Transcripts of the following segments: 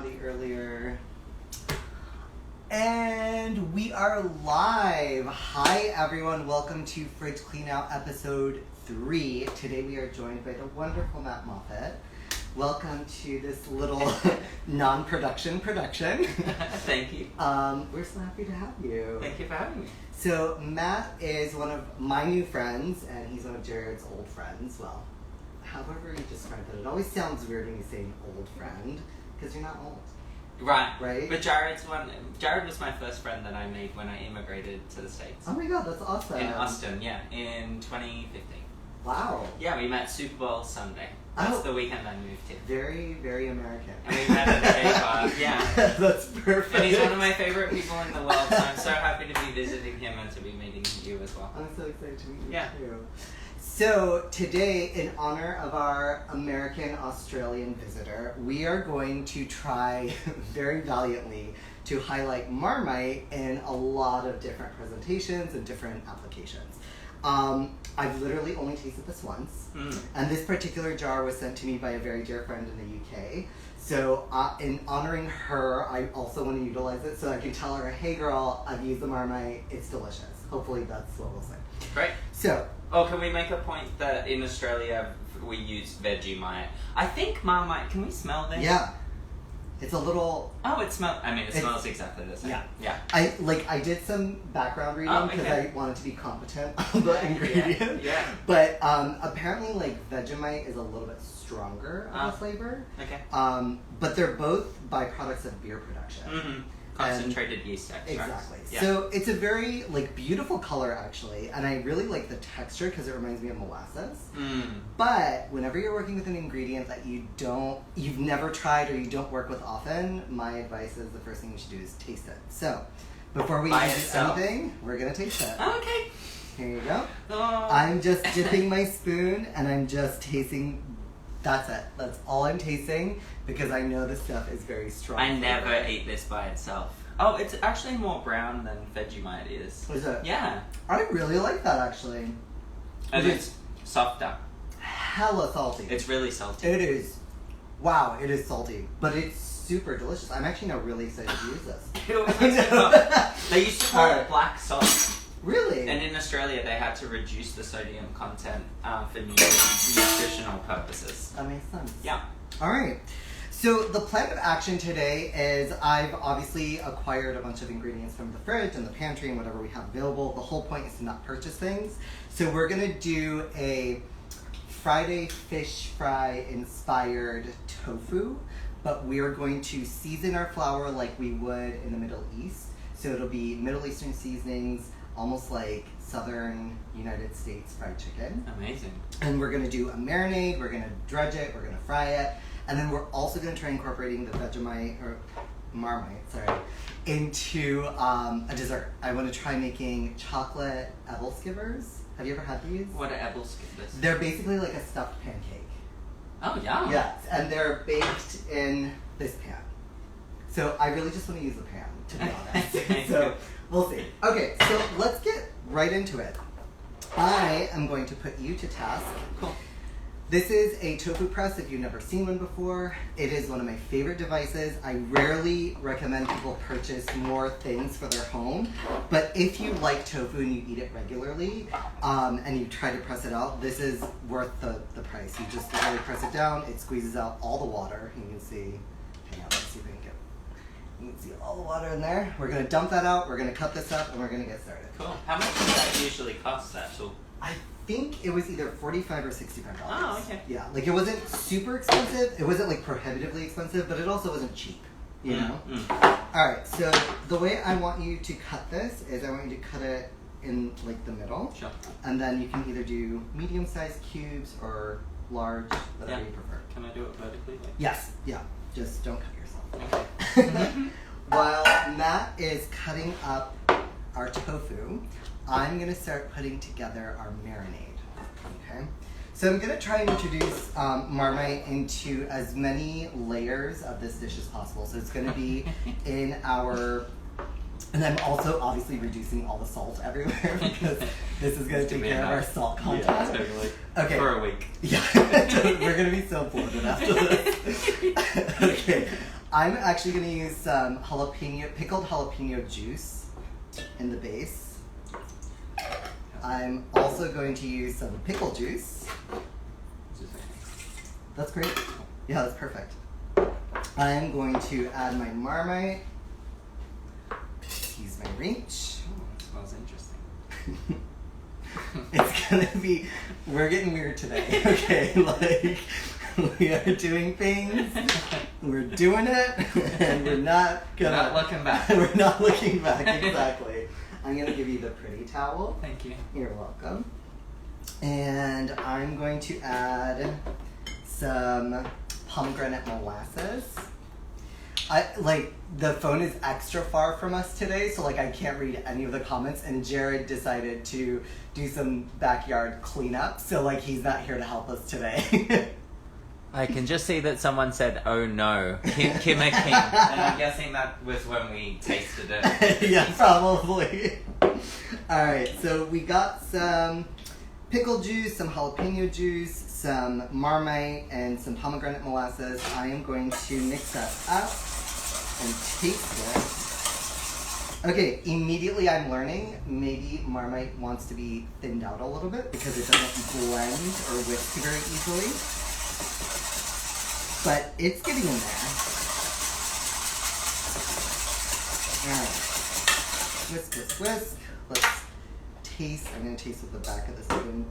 naughty earlier. And we are live. Hi everyone, welcome to Fridge Clean Out episode 3. Today we are joined by the wonderful Matt Moffat. Welcome to this little non-production production. Thank you. We're so happy to have you. Thank you for having me. So Matt is one of my new friends, and he's one of Jared's old friends. Well, however you describe it, it always sounds weird when you say an old friend, because you're not old. Right. Right? But Jared was my first friend that I made when I immigrated to the States. Oh my god, that's awesome. In Austin, yeah, in 2015. Wow. Yeah, we met Super Bowl Sunday. That's the weekend I moved here. Very, very American. And we met at a gay bar, yeah. That's perfect. And he's one of my favorite people in the world, so I'm so happy to be visiting him and to be meeting you as well. I'm so excited to meet you too. So today, in honor of our American-Australian visitor, we are going to try very valiantly to highlight Marmite in a lot of different presentations and different applications. I've literally only tasted this once, and this particular jar was sent to me by a very dear friend in the UK. So in honoring her, I also want to utilize it so I can tell her, hey girl, I've used the Marmite, it's delicious. Hopefully that's what we'll say. Great. So. Oh, can we make a point that in Australia we use Vegemite? I think Marmite, can we smell this? Yeah. It's a little... Oh, it smells exactly the same. Yeah. I did some background reading because I wanted to be competent on the ingredient. Yeah. But apparently, Vegemite is a little bit stronger of a flavor. Okay. But they're both byproducts of beer production. Mm-hmm. Concentrated yeast extract. Exactly. Yeah. So it's a very beautiful color actually, and I really like the texture because it reminds me of molasses. But whenever you're working with an ingredient that you've never tried or you don't work with often, my advice is the first thing you should do is taste it. So before we do anything, we're gonna taste it. Okay. Here you go. Oh. I'm just dipping my spoon and I'm just tasting. That's it. That's all I'm tasting because I know this stuff is very strong. I never ate this by itself. Oh, it's actually more brown than Vegemite is. Is it? Yeah. I really like that actually. And it's softer. Hella salty. It's really salty. It is. Wow, it is salty. But it's super delicious. I'm actually now really excited to use this. They used to call it black salt. Really? And in Australia, they had to reduce the sodium content for nutritional purposes. That makes sense. Yeah. All right. So the plan of action today is I've obviously acquired a bunch of ingredients from the fridge and the pantry and whatever we have available. The whole point is to not purchase things. So we're going to do a Friday fish fry inspired tofu, but we're going to season our flour like we would in the Middle East. So it'll be Middle Eastern seasonings, almost like Southern United States fried chicken. Amazing. And we're going to do a marinade, we're going to dredge it, we're going to fry it, and then we're also going to try incorporating the Marmite, into a dessert. I want to try making chocolate apple skivers. Have you ever had these? What are apple skivers? They're basically like a stuffed pancake. Oh, yeah. Yes, and they're baked in this pan. So I really just want to use the pan, to be honest. So we'll see. Okay, so let's get right into it. I am going to put you to task. Cool. This is a tofu press if you've never seen one before. It is one of my favorite devices. I rarely recommend people purchase more things for their home, but if you like tofu and you eat it regularly, and you try to press it out, this is worth the price. You just literally press it down, it squeezes out all the water. You can see, hang on, let's see if we can get, you can see all the water in there. We're gonna dump that out, we're gonna cut this up, and we're gonna get started. Cool. How much does that usually cost, that tool? I think it was either $45 or $65. Oh, okay. Yeah, it wasn't super expensive. It wasn't prohibitively expensive, but it also wasn't cheap. You know. All right. So the way I want you to cut this is I want you to cut it in the middle. Sure. And then you can either do medium-sized cubes or large, whatever you prefer. Can I do it vertically? Yes. Yeah. Just don't cut yourself. Okay. While Matt is cutting up our tofu, I'm going to start putting together our marinade, okay? So I'm going to try and introduce Marmite into as many layers of this dish as possible. So it's going to be in our, and I'm also obviously reducing all the salt everywhere because this is going to take care of our salt content. Yeah, totally. Okay. For a week. Yeah, we're going to be so bloated after this. Okay. I'm actually going to use some pickled jalapeno juice in the base. I'm also going to use some pickle juice. That's great. Yeah, that's perfect. I'm going to add my Marmite. Use my reach. Oh, it smells interesting. It's gonna be. We're getting weird today. Okay, like we are doing things. We're doing it, and we're not gonna. We're not looking back. We're not looking back. Exactly. I'm gonna give you the pretty towel. Thank you. You're welcome. And I'm going to add some pomegranate molasses. The phone is extra far from us today, so I can't read any of the comments, and Jared decided to do some backyard cleanup, so he's not here to help us today. I can just see that someone said, "Oh no, Kim King," and I'm guessing that was when we tasted it. Yeah, probably. Alright, so we got some pickle juice, some jalapeno juice, some Marmite, and some pomegranate molasses. I am going to mix that up and taste it. Okay, immediately I'm learning maybe Marmite wants to be thinned out a little bit because it doesn't blend or whisk very easily. But it's getting in there. Alright. Whisk, whisk, whisk. Let's taste. I'm going to taste with the back of the spoon.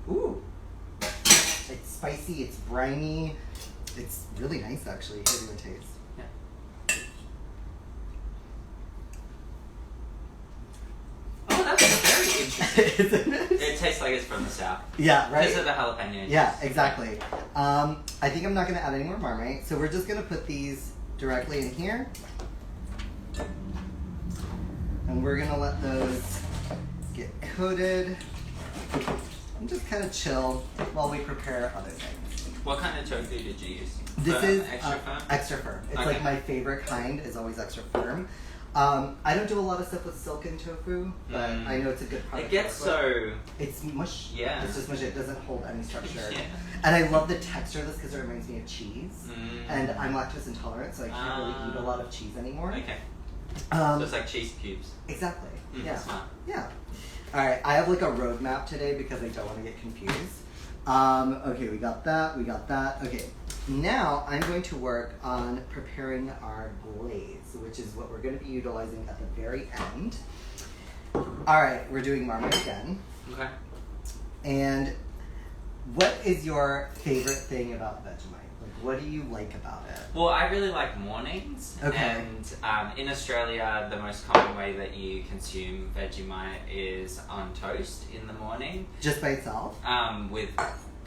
Ooh. It's spicy, it's briny. It's really nice, actually. How do you taste? Yeah. Oh, that's very interesting. Isn't it? It tastes like it's from the south. Yeah, right? Because of the jalapeno. Yeah, exactly. I think I'm not going to add any more Marmite, so we're just going to put these directly in here. And we're going to let those get coated and just kind of chill while we prepare other things. What kind of tofu did you use? This is extra firm? extra firm. It's Okay. my favorite kind is always extra firm. I don't do a lot of stuff with silken tofu, but I know it's a good product. It gets to work with. so... It's mush. Yeah. It's just mush. It doesn't hold any structure. Yeah. And I love the texture of this because it reminds me of cheese. Mm. And I'm lactose intolerant, so I can't really eat a lot of cheese anymore. Okay. So Um, it's like cheese cubes. exactly. Yeah. Smart. Yeah. All right. I have a roadmap today because I don't want to get confused. Okay, we got that. We got that. Okay. Now I'm going to work on preparing our glaze, which is what we're going to be utilizing at the very end. All right, we're doing Marmite again. Okay. And what is your favorite thing about Vegemite? What do you like about it? Well, I really like mornings. Okay. And in Australia, the most common way that you consume Vegemite is on toast in the morning. Just by itself? With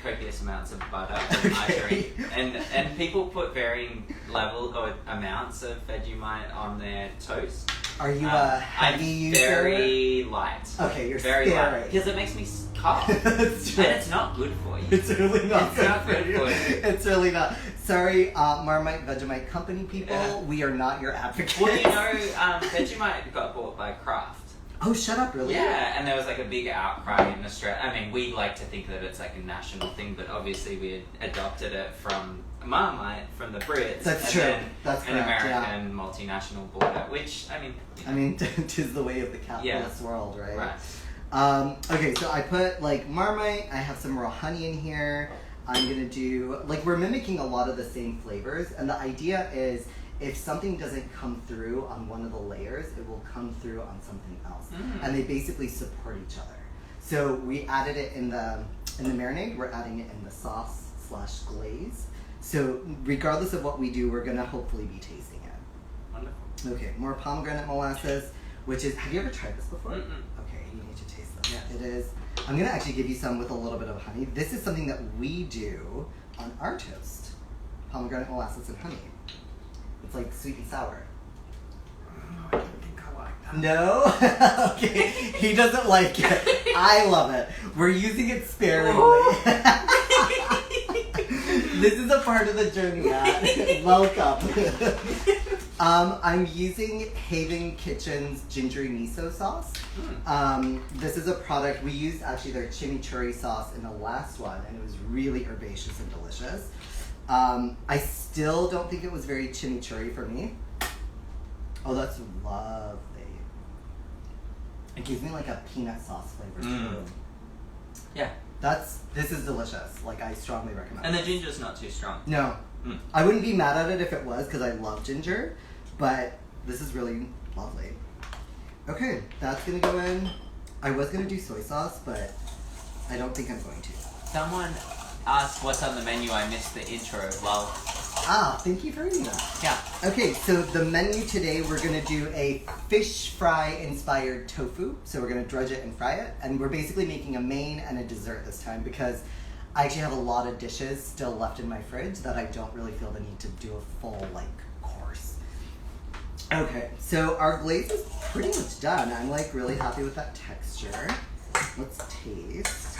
copious amounts of butter and Okay. margarine. And people put varying level or amounts of Vegemite on their toast. Are you a heavy I'm user? very light. Okay, you're very light. sparing. Because it makes me cough. That's true. And it's not good for you. It's really not It's good not for good you. for you. It's really not. Sorry, Marmite Vegemite Company people. Yeah. We are not your advocates. Well, you know, Vegemite got bought by Kraft. Oh, shut up, really? Yeah, and there was a big outcry in Australia. I mean, we like to think that it's a national thing, but obviously we had adopted it from Marmite, from the Brits. That's and true. Then That's an correct, American multinational bought it, which, I mean, 'tis the way of the capitalist world, right? Right. Okay, so I put Marmite. I have some raw honey in here. I'm gonna do we're mimicking a lot of the same flavors, and the idea is if something doesn't come through on one of the layers, it will come through on something else, and they basically support each other. So we added it in the marinade. We're adding it in the sauce / glaze. So regardless of what we do, we're gonna hopefully be tasting it. Wonderful. Okay, more pomegranate molasses, which is, have you ever tried this before? Mm-mm. Okay, you need to taste this. Yeah. It is, I'm gonna actually give you some with a little bit of honey. This is something that we do on our toast. Pomegranate molasses and honey. It's like sweet and sour. I don't think I like that. No? Okay, he doesn't like it. I love it. We're using it sparingly. This is a part of the journey, Matt. Welcome. I'm using Haven Kitchen's gingery miso sauce. This is a product, we used actually their chimichurri sauce in the last one, and it was really herbaceous and delicious. I still don't think it was very chimichurri for me. Oh, that's lovely. It gives me like a peanut sauce flavor too. Yeah. This is delicious. Like, I strongly recommend And the this. ginger's not too strong. No. I wouldn't be mad at it if it was, because I love ginger, but this is really lovely. Okay, that's gonna go in. I was gonna do soy sauce, but I don't think I'm going to. Someone asked what's on the menu. I missed the intro. Well, Thank you for reading that. yeah. Okay, so the menu today, we're gonna do a fish fry inspired tofu. So we're gonna drudge it and fry it, and we're basically making a main and a dessert this time because I actually have a lot of dishes still left in my fridge that I don't really feel the need to do a full like course. Okay, so our glaze is pretty much done. I'm like really happy with that texture. Let's taste.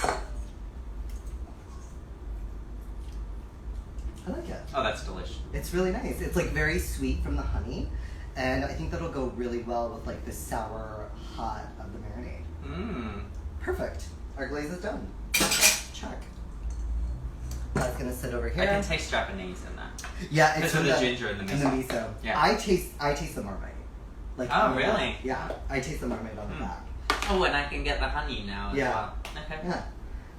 I like it. Oh, that's delicious. It's really nice. It's like very sweet from the honey, and I think that'll go really well with like the sour hot of the marinade. Perfect. Our glaze is done. Check. That's gonna sit over here. I can taste Japanese in that. Yeah, it's Because of the ginger and the miso. miso. Yeah. I taste the marmite. Like Oh, on the really? back. Yeah, I taste the marmite on the back. Oh, and I can get the honey now as Yeah. well. Okay. Yeah.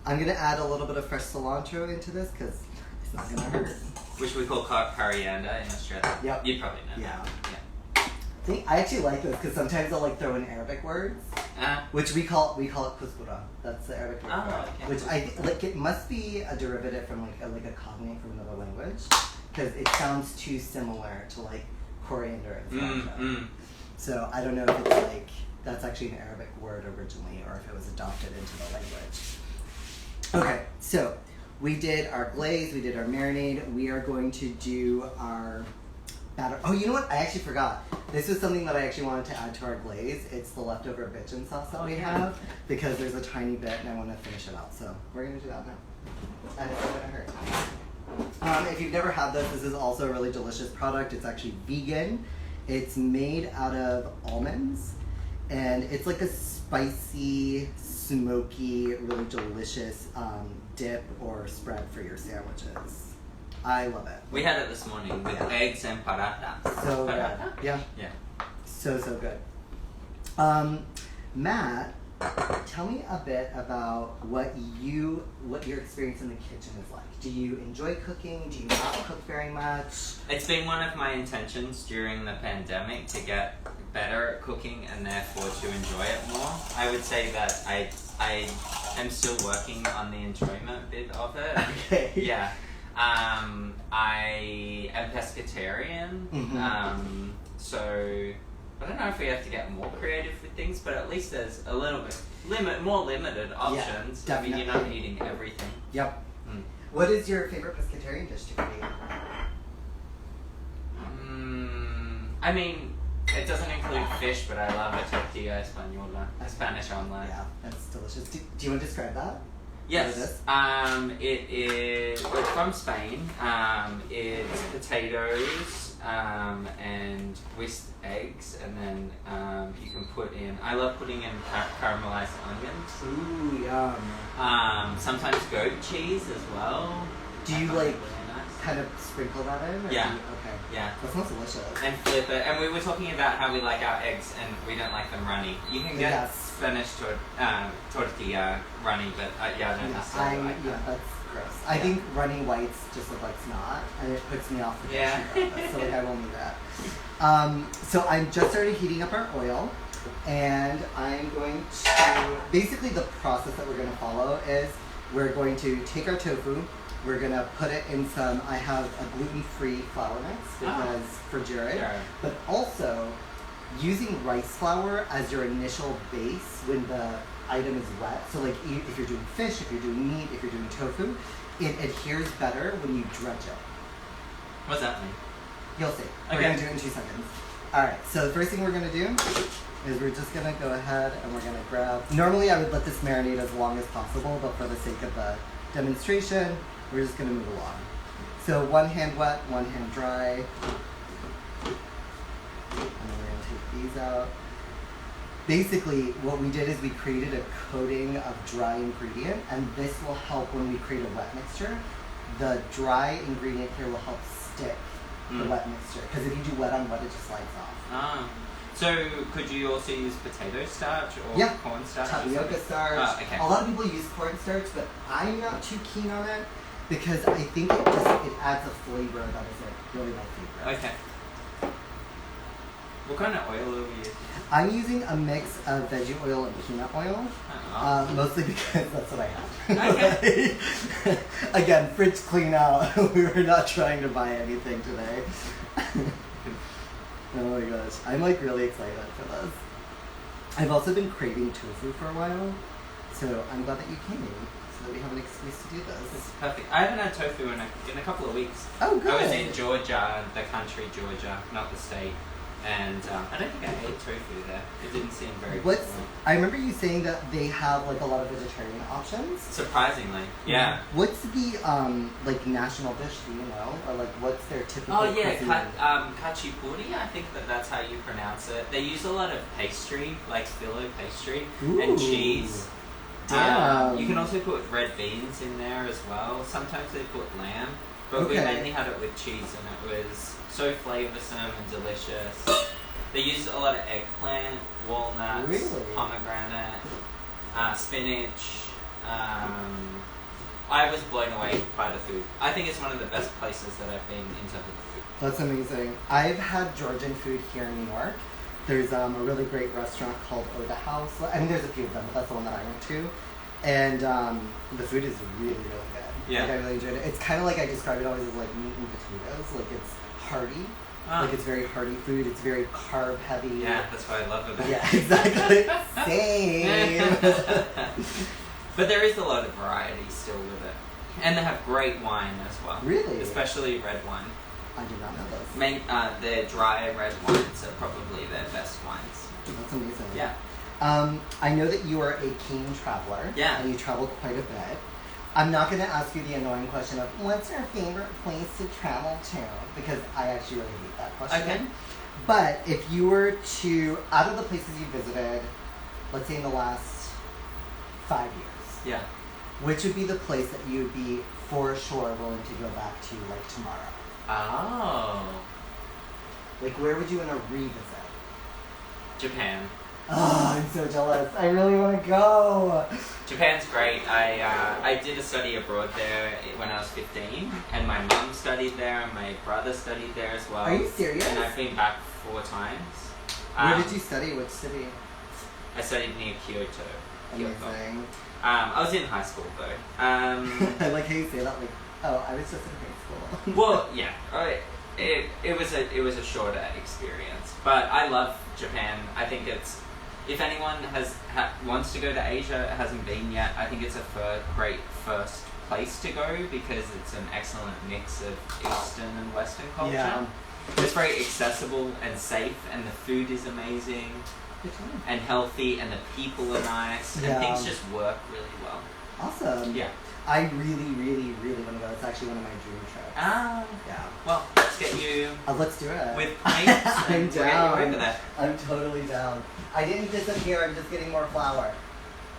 I'm gonna add a little bit of fresh cilantro into this because it's not gonna hurt. Which we call coriander in Australia. Yep. You'd probably know Yeah. that. I actually like this because sometimes I'll like throw in Arabic words. Yeah. Which we call it kuskura. That's the Arabic word Oh, for it. okay. Which I like. It must be a derivative from like a cognate from another language, because it sounds too similar to like coriander and cilantro. So I don't know if it's like that's actually an Arabic word originally, or if it was adopted into the language. Okay, so we did our glaze, we did our marinade. We are going to do our batter. Oh, you know what? I actually forgot. This was something that I actually wanted to add to our glaze. It's the leftover bitchin sauce that we have, because there's a tiny bit and I want to finish it out. So we're going to do that now. And it's not going to hurt. If you've never had this is also a really delicious product. It's actually vegan. It's made out of almonds. And it's like a spicy, smoky, really delicious dip or spread for your sandwiches. I love it. We had it this morning with eggs and paratha. So Paratha? good. Yeah. Yeah. So good. Matt, tell me a bit about what your experience in the kitchen is like. Do you enjoy cooking? Do you not cook very much? It's been one of my intentions during the pandemic to get better at cooking and therefore to enjoy it more. I would say that I am still working on the enjoyment bit of it. Okay. Yeah. I am pescatarian, so I don't know if we have to get more creative with things, but at least there's a little bit more limited options. Yeah, I mean, you're not definitely. eating everything. Yep. What is your favorite pescatarian dish to create? I mean, it doesn't include fish, but I love a tortilla española, a Spanish omelet. Yeah, that's delicious. Do you want to describe that? Yes. What is It is from Spain. It's potatoes and whisked eggs, and then you can put in. I love putting in caramelized onions. Ooh, yum. Sometimes goat cheese as well. Do you I find like it really nice. kind of sprinkle that in? Or Yeah. Do you, okay. Yeah. That smells delicious. And flip it. And we were talking about how we like our eggs and we don't like them runny. You can get Yes. Spanish tortilla runny, but I don't necessarily like that. That's gross. I think runny whites just look like snot, and it puts me off the Yeah. dish. So like I won't eat that. So I'm just started heating up our oil, and I'm going to basically the process that we're going to follow is we're going to take our tofu. We're gonna put it in some. I have a gluten-free flour mix because for Jared, but also using rice flour as your initial base when the item is wet. So like if you're doing fish, if you're doing meat, if you're doing tofu, it adheres better when you dredge it. What's that mean? You'll see. Okay. We're gonna do it in 2 seconds. All right. So the first thing we're gonna do is we're just gonna go ahead and we're gonna grab. Normally I would let this marinate as long as possible, but for the sake of the demonstration, we're just going to move along. So one hand wet, one hand dry. And then we're going to take these out. Basically, what we did is we created a coating of dry ingredient, and this will help when we create a wet mixture. the dry ingredient here will help stick the Mm. wet mixture. Because if you do wet on wet, it just slides off. Ah. So could you also use potato starch or Yeah. cornstarch? or Tapioca something? starch. Oh, okay. A lot of people use cornstarch, but I'm not too keen on it because I think it adds a flavor that is like really my favorite. Okay. What kind of oil are we using? I'm using a mix of veggie oil and peanut oil, Oh. mostly because that's what I have. Okay. Again, fridge clean out. We were not trying to buy anything today. Oh my gosh, I'm like really excited for this. I've also been craving tofu for a while, so I'm glad that you came, so that we have an excuse to do This this. is perfect. I haven't had tofu in a couple of weeks. Oh, good. I was in Georgia, the country Georgia, not the state, and I don't think I ate tofu there. It didn't seem very good. What's? I remember you saying that they have like a lot of vegetarian options. Surprisingly, yeah. What's the like national dish? Do you know, or like what's their typical? Oh yeah, cuisine? khachapuri. I think that's how you pronounce it. They use a lot of pastry, like filo pastry, Ooh. and cheese. Damn. You can also put red beans in there as well. Sometimes they put lamb, but we Okay. mainly had it with cheese, and it was so flavoursome and delicious. They used a lot of eggplant, walnuts, Really? pomegranate, spinach. I was blown away by the food. I think it's one of the best places that I've been in terms of food. That's amazing. I've had Georgian food here in New York. There's a really great restaurant called Oda House. I mean, there's a few of them, but that's the one that I went to. And the food is really, really good. Yeah. Like, I really enjoyed it. It's kind of like I describe it always as like meat and potatoes. Like it's hearty. Ah. Like it's very hearty food. It's very carb heavy. Yeah, that's what I love about it. Yeah, exactly. Same. But there is a lot of variety still with it. And they have great wine as well. Really? Especially red wine. I did not know this. Their dry red wines are probably their best wines. That's amazing. Yeah. I know that you are a keen traveler. Yeah. And you travel quite a bit. I'm not going to ask you the annoying question of what's your favorite place to travel to, because I actually really hate that question. Okay. But if you were to, out of the places you visited, let's say in the last 5 years, Yeah. which would be the place that you would be for sure willing to go back to like tomorrow? Oh. Like where would you want to revisit? Japan. Oh, I'm so jealous. I really want to go. Japan's great. I did a study abroad there when I was 15, and my mum studied there, and my brother studied there as well. Are you serious? And I've been back 4 times. Where did you study? Which city? I studied near Kyoto. Amazing. I was in high school though. I like how you say that. Like, oh, I was just in high school. Well, yeah. It was a shorter experience, but I love Japan. I think it's, if anyone wants to go to Asia, hasn't been yet, I think it's a great first place to go because it's an excellent mix of Eastern and Western culture. Yeah. It's very accessible and safe, and the food is amazing and healthy, and the people are nice, and Yeah. things just work really well. Awesome. Yeah. I really, really, really want to go. It's actually one of my dream trips. Ah. Yeah. Well, let's get you Let's do it. with points. I'm and we'll get you down. over there. I'm totally down. I didn't disappear. I'm just getting more flour.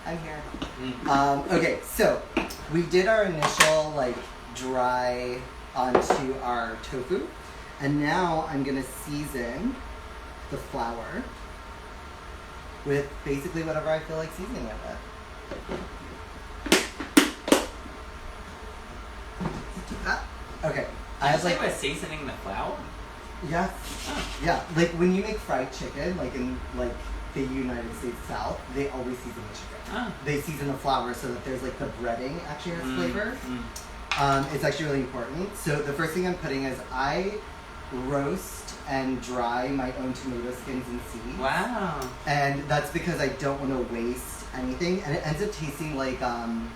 I'm here. Mm. Okay, so we did our initial like dry onto our tofu, and now I'm gonna season the flour with basically whatever I feel like seasoning it with. Okay, I Did you have say like we're seasoning the flour? yeah, Oh. yeah. Like when you make fried chicken, like in like the United States South, they always season the chicken. Oh. They season the flour so that there's like the breading actually has flavor. Mm. It's actually really important. So the first thing I'm putting is I roast and dry my own tomato skins and seeds. Wow. And that's because I don't want to waste anything, and it ends up tasting like kind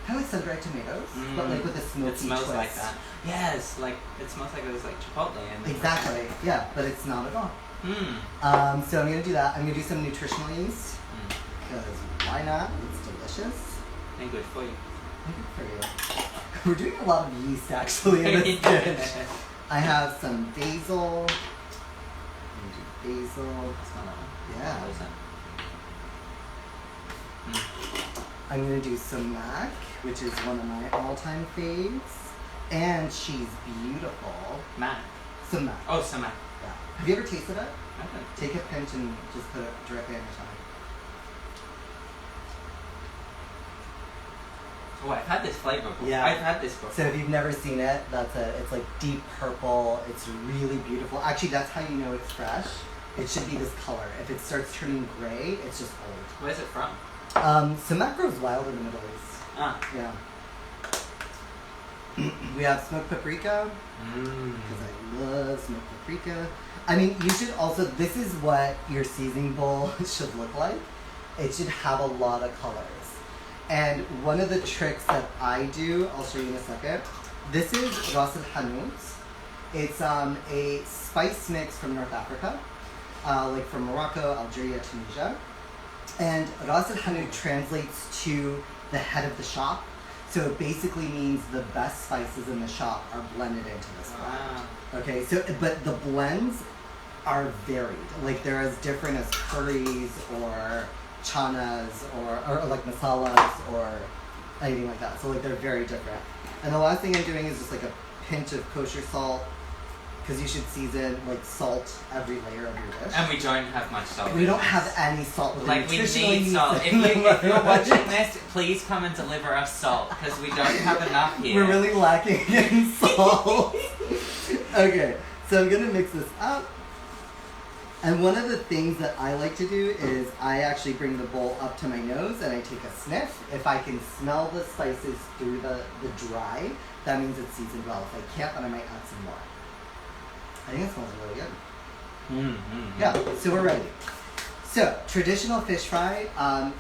of like sun-dried tomatoes, but like with a smoky It smells twist. like that. Yes, like it smells like it was like Chipotle. And Exactly. Yeah, but it's not at all. Mm. So I'm gonna do that. I'm gonna do some nutritional yeast Mm. because why not? It's delicious. And good for you. Good for you. We're doing a lot of yeast actually in this dish. I have some basil. I'm gonna do basil. Smell that one. Yeah. What is that? Mm. I'm gonna do sumac, which is one of my all-time faves. And she's beautiful. Mac. Sumac. Oh, sumac. Yeah. Have you ever tasted it? I don't. Take a pinch and just put it directly on your tongue. Oh, I've had this flavor before. Yeah. I've had this before. So if you've never seen it, it's like deep purple. It's really beautiful. Actually, that's how you know it's fresh. It should be this color. If it starts turning gray, it's just old. Where's it from? Sumac grows wild in the Middle East. Ah. Yeah. We have smoked paprika. Mmm. Because I love smoked paprika. I mean, you should also, this is what your seasoning bowl should look like. It should have a lot of colors. And one of the tricks that I do, I'll show you in a second. This is Ras el Hanout. It's a spice mix from North Africa, like from Morocco, Algeria, Tunisia. And Ras el Hanout translates to the head of the shop. So it basically means the best spices in the shop are blended into this blend. Wow. Okay, so but the blends are varied. Like they're as different as curries or chanas or like masalas or anything like that. So like they're very different. And the last thing I'm doing is just like a pinch of kosher salt, because you should season like salt every layer of your dish. And we don't have much salt. We don't have any salt. With Like, we nutritionally need salt. If you're watching this, please come and deliver us salt, because we don't have enough here. We're really lacking in salt. Okay, so I'm gonna mix this up. And one of the things that I like to do is I actually bring the bowl up to my nose and I take a sniff. If I can smell the spices through the dry, that means it's seasoned well. If I can't, then I might add some more. I think it smells really good. Yeah, so we're ready. So, traditional fish fry,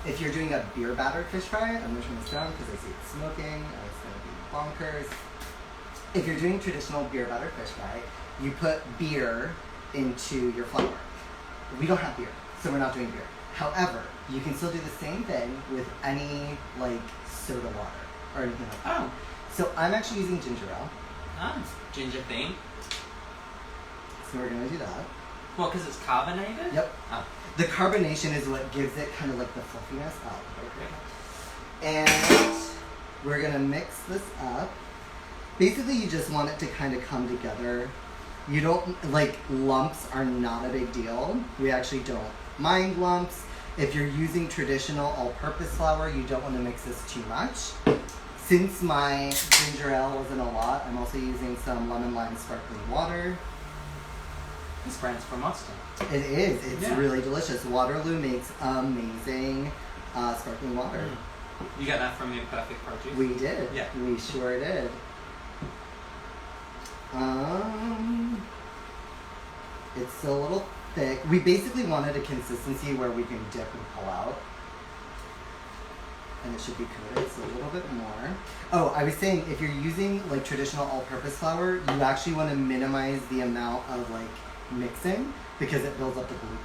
if you're doing a beer battered fish fry, I'm going to turn this down because I see it smoking and it's going to be bonkers. If you're doing traditional beer battered fish fry, you put beer into your flour. We don't have beer, so we're not doing beer. However, you can still do the same thing with any like soda water or anything like that. Oh. So I'm actually using ginger ale. Ah, ginger thing. So we're going to do that. Well, because it's carbonated? Yep. Oh. The carbonation is what gives it kind of like the fluffiness. Oh, okay. And we're gonna mix this up. Basically, you just want it to kind of come together. You don't, like, lumps are not a big deal. We actually don't mind lumps. If you're using traditional all-purpose flour, you don't want to mix this too much. Since my ginger ale wasn't a lot, I'm also using some lemon lime sparkling water. This brand's from Austin. It is. It's Yeah. really delicious. Waterloo makes amazing sparkling water. You got that from your Perfect Produce? We did. Yeah. We sure did. It's a little thick. We basically wanted a consistency where we can dip and pull out. And it should be coated, so a little bit more. Oh, I was saying, if you're using like traditional all-purpose flour, you actually want to minimize the amount of like mixing because it builds up the gluten.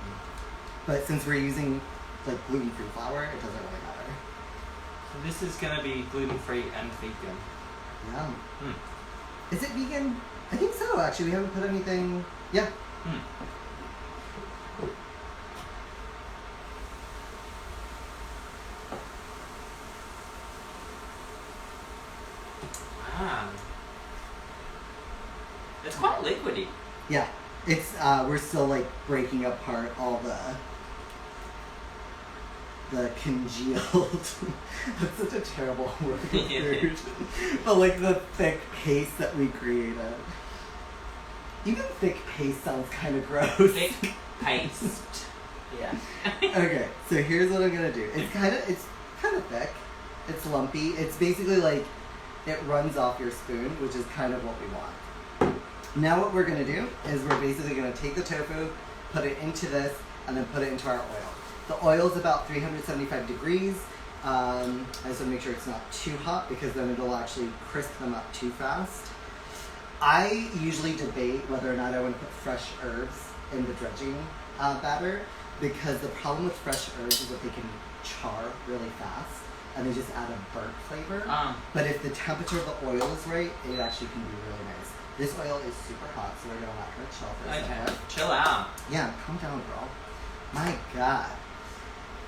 But since we're using like gluten-free flour, it doesn't really matter. So this is going to be gluten-free and vegan. Yeah. Hmm. Is it vegan? I think so, actually. We haven't put anything... Yeah. Hmm. Ah. It's quite liquidy. Yeah. It's, we're still, like, breaking apart all the congealed... That's such a terrible word. But, like, the thick paste that we created. Even thick paste sounds kind of gross. Thick paste. Yeah. Okay, so here's what I'm gonna do. It's kind of thick. It's lumpy. It's basically like it runs off your spoon, which is kind of what we want. Now what we're gonna do is we're basically gonna take the tofu, put it into this, and then put it into our oil. The oil is about 375 degrees. I just want to make sure it's not too hot because then it'll actually crisp them up too fast. I usually debate whether or not I want to put fresh herbs in the dredging batter because the problem with fresh herbs is that they can char really fast and they just add a burnt flavor. But if the temperature of the oil is right, it actually can be really nice. This oil is super hot, so we're going to let her chill for a second. Chill out. Yeah, calm down, girl. My God.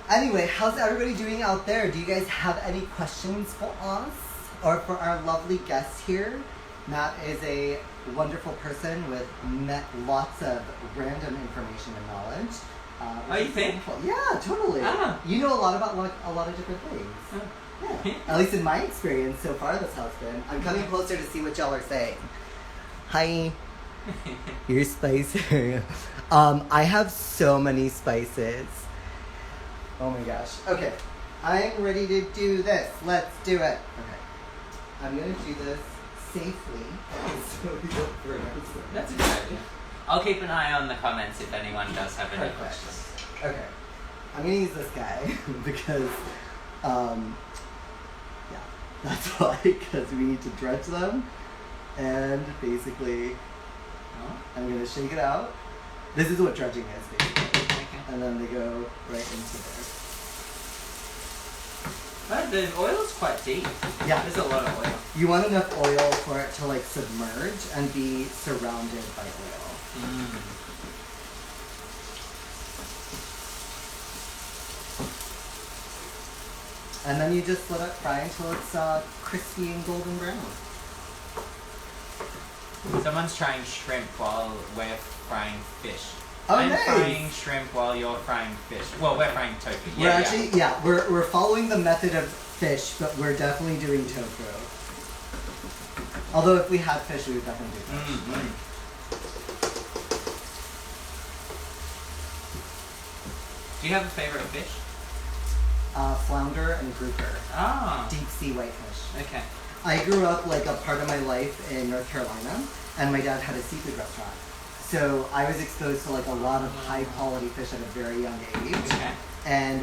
Anyway, how's everybody doing out there? Do you guys have any questions for us or for our lovely guests here? Matt is a wonderful person with lots of random information and knowledge. Oh, you think? Wonderful. Yeah, totally. Ah. You know a lot about like a lot of different things. Oh. Yeah. At least in my experience so far, that's how it's been. I'm coming closer to see what y'all are saying. Hi. Your spicer. I have so many spices. Oh my gosh. Okay. I'm ready to do this. Let's do it. Okay. I'm gonna do this safely. So we don't burn ourselves. That's a good idea. I'll keep an eye on the comments if anyone does have any Perfect. questions. Okay. I'm gonna use this guy because, yeah, that's why, because we need to dredge them. And basically, I'm gonna shake it out. This is what dredging is, basically. Okay. And then they go right into there. But the oil's quite deep. Yeah. There's a lot of oil. You want enough oil for it to like submerge and be surrounded by oil. And then you just let it fry until it's crispy and golden brown. Someone's trying shrimp while we're frying fish. Oh, I'm nice. frying shrimp while you're frying fish. Well, we're frying tofu. We're actually, we're following the method of fish, but we're definitely doing tofu. Although if we had fish, we would definitely do fish. Mm-hmm. Do you have a favorite fish? Flounder and grouper. Ah. Deep sea whitefish. Okay. I grew up like a part of my life in North Carolina, and my dad had a seafood restaurant. So I was exposed to like a lot of high quality fish at a very young age. Okay. And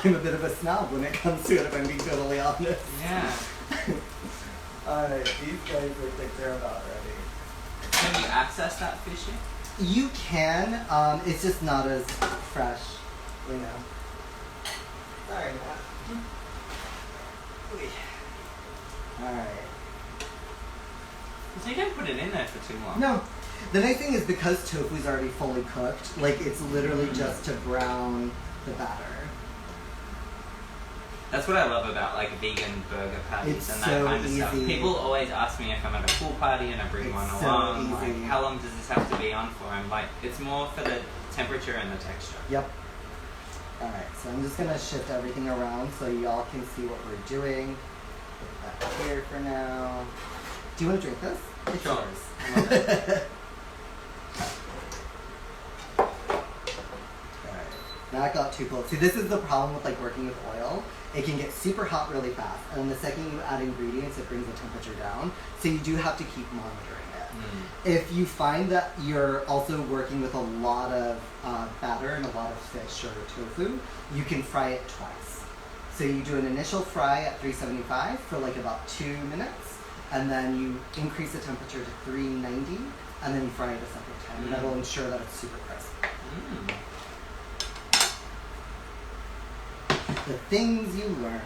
I'm a bit of a snob when it comes to it, if I'm being totally honest. Yeah. Alright, these guys are taken care of already. Can you access that fish yet? You can, it's just not as fresh, you know. Sorry, Matt. Alright. So you don't put it in there for too long. No. The nice thing is because tofu's already fully cooked, like it's literally just to brown the batter. That's what I love about like vegan burger patties It's and that so kind of stuff. easy. People always ask me if I'm at a pool party and I bring It's one so along. easy. Like, how long does this have to be on for? I'm like, it's more for the temperature and the texture. Yep. Alright, so I'm just gonna shift everything around so y'all can see what we're doing. Put that here for now. Do you want to drink this? It's Sure. yours. I love it. Alright. That got too close. See, this is the problem with like working with oil. It can get super hot really fast, and then the second you add ingredients, it brings the temperature down. So you do have to keep monitoring it. If you find that you're also working with a lot of batter and a lot of fish or tofu, you can fry it twice. So you do an initial fry at 375 for like about 2 minutes, and then you increase the temperature to 390, and then you fry it a second time. And that'll ensure that it's super crisp. The things you learn.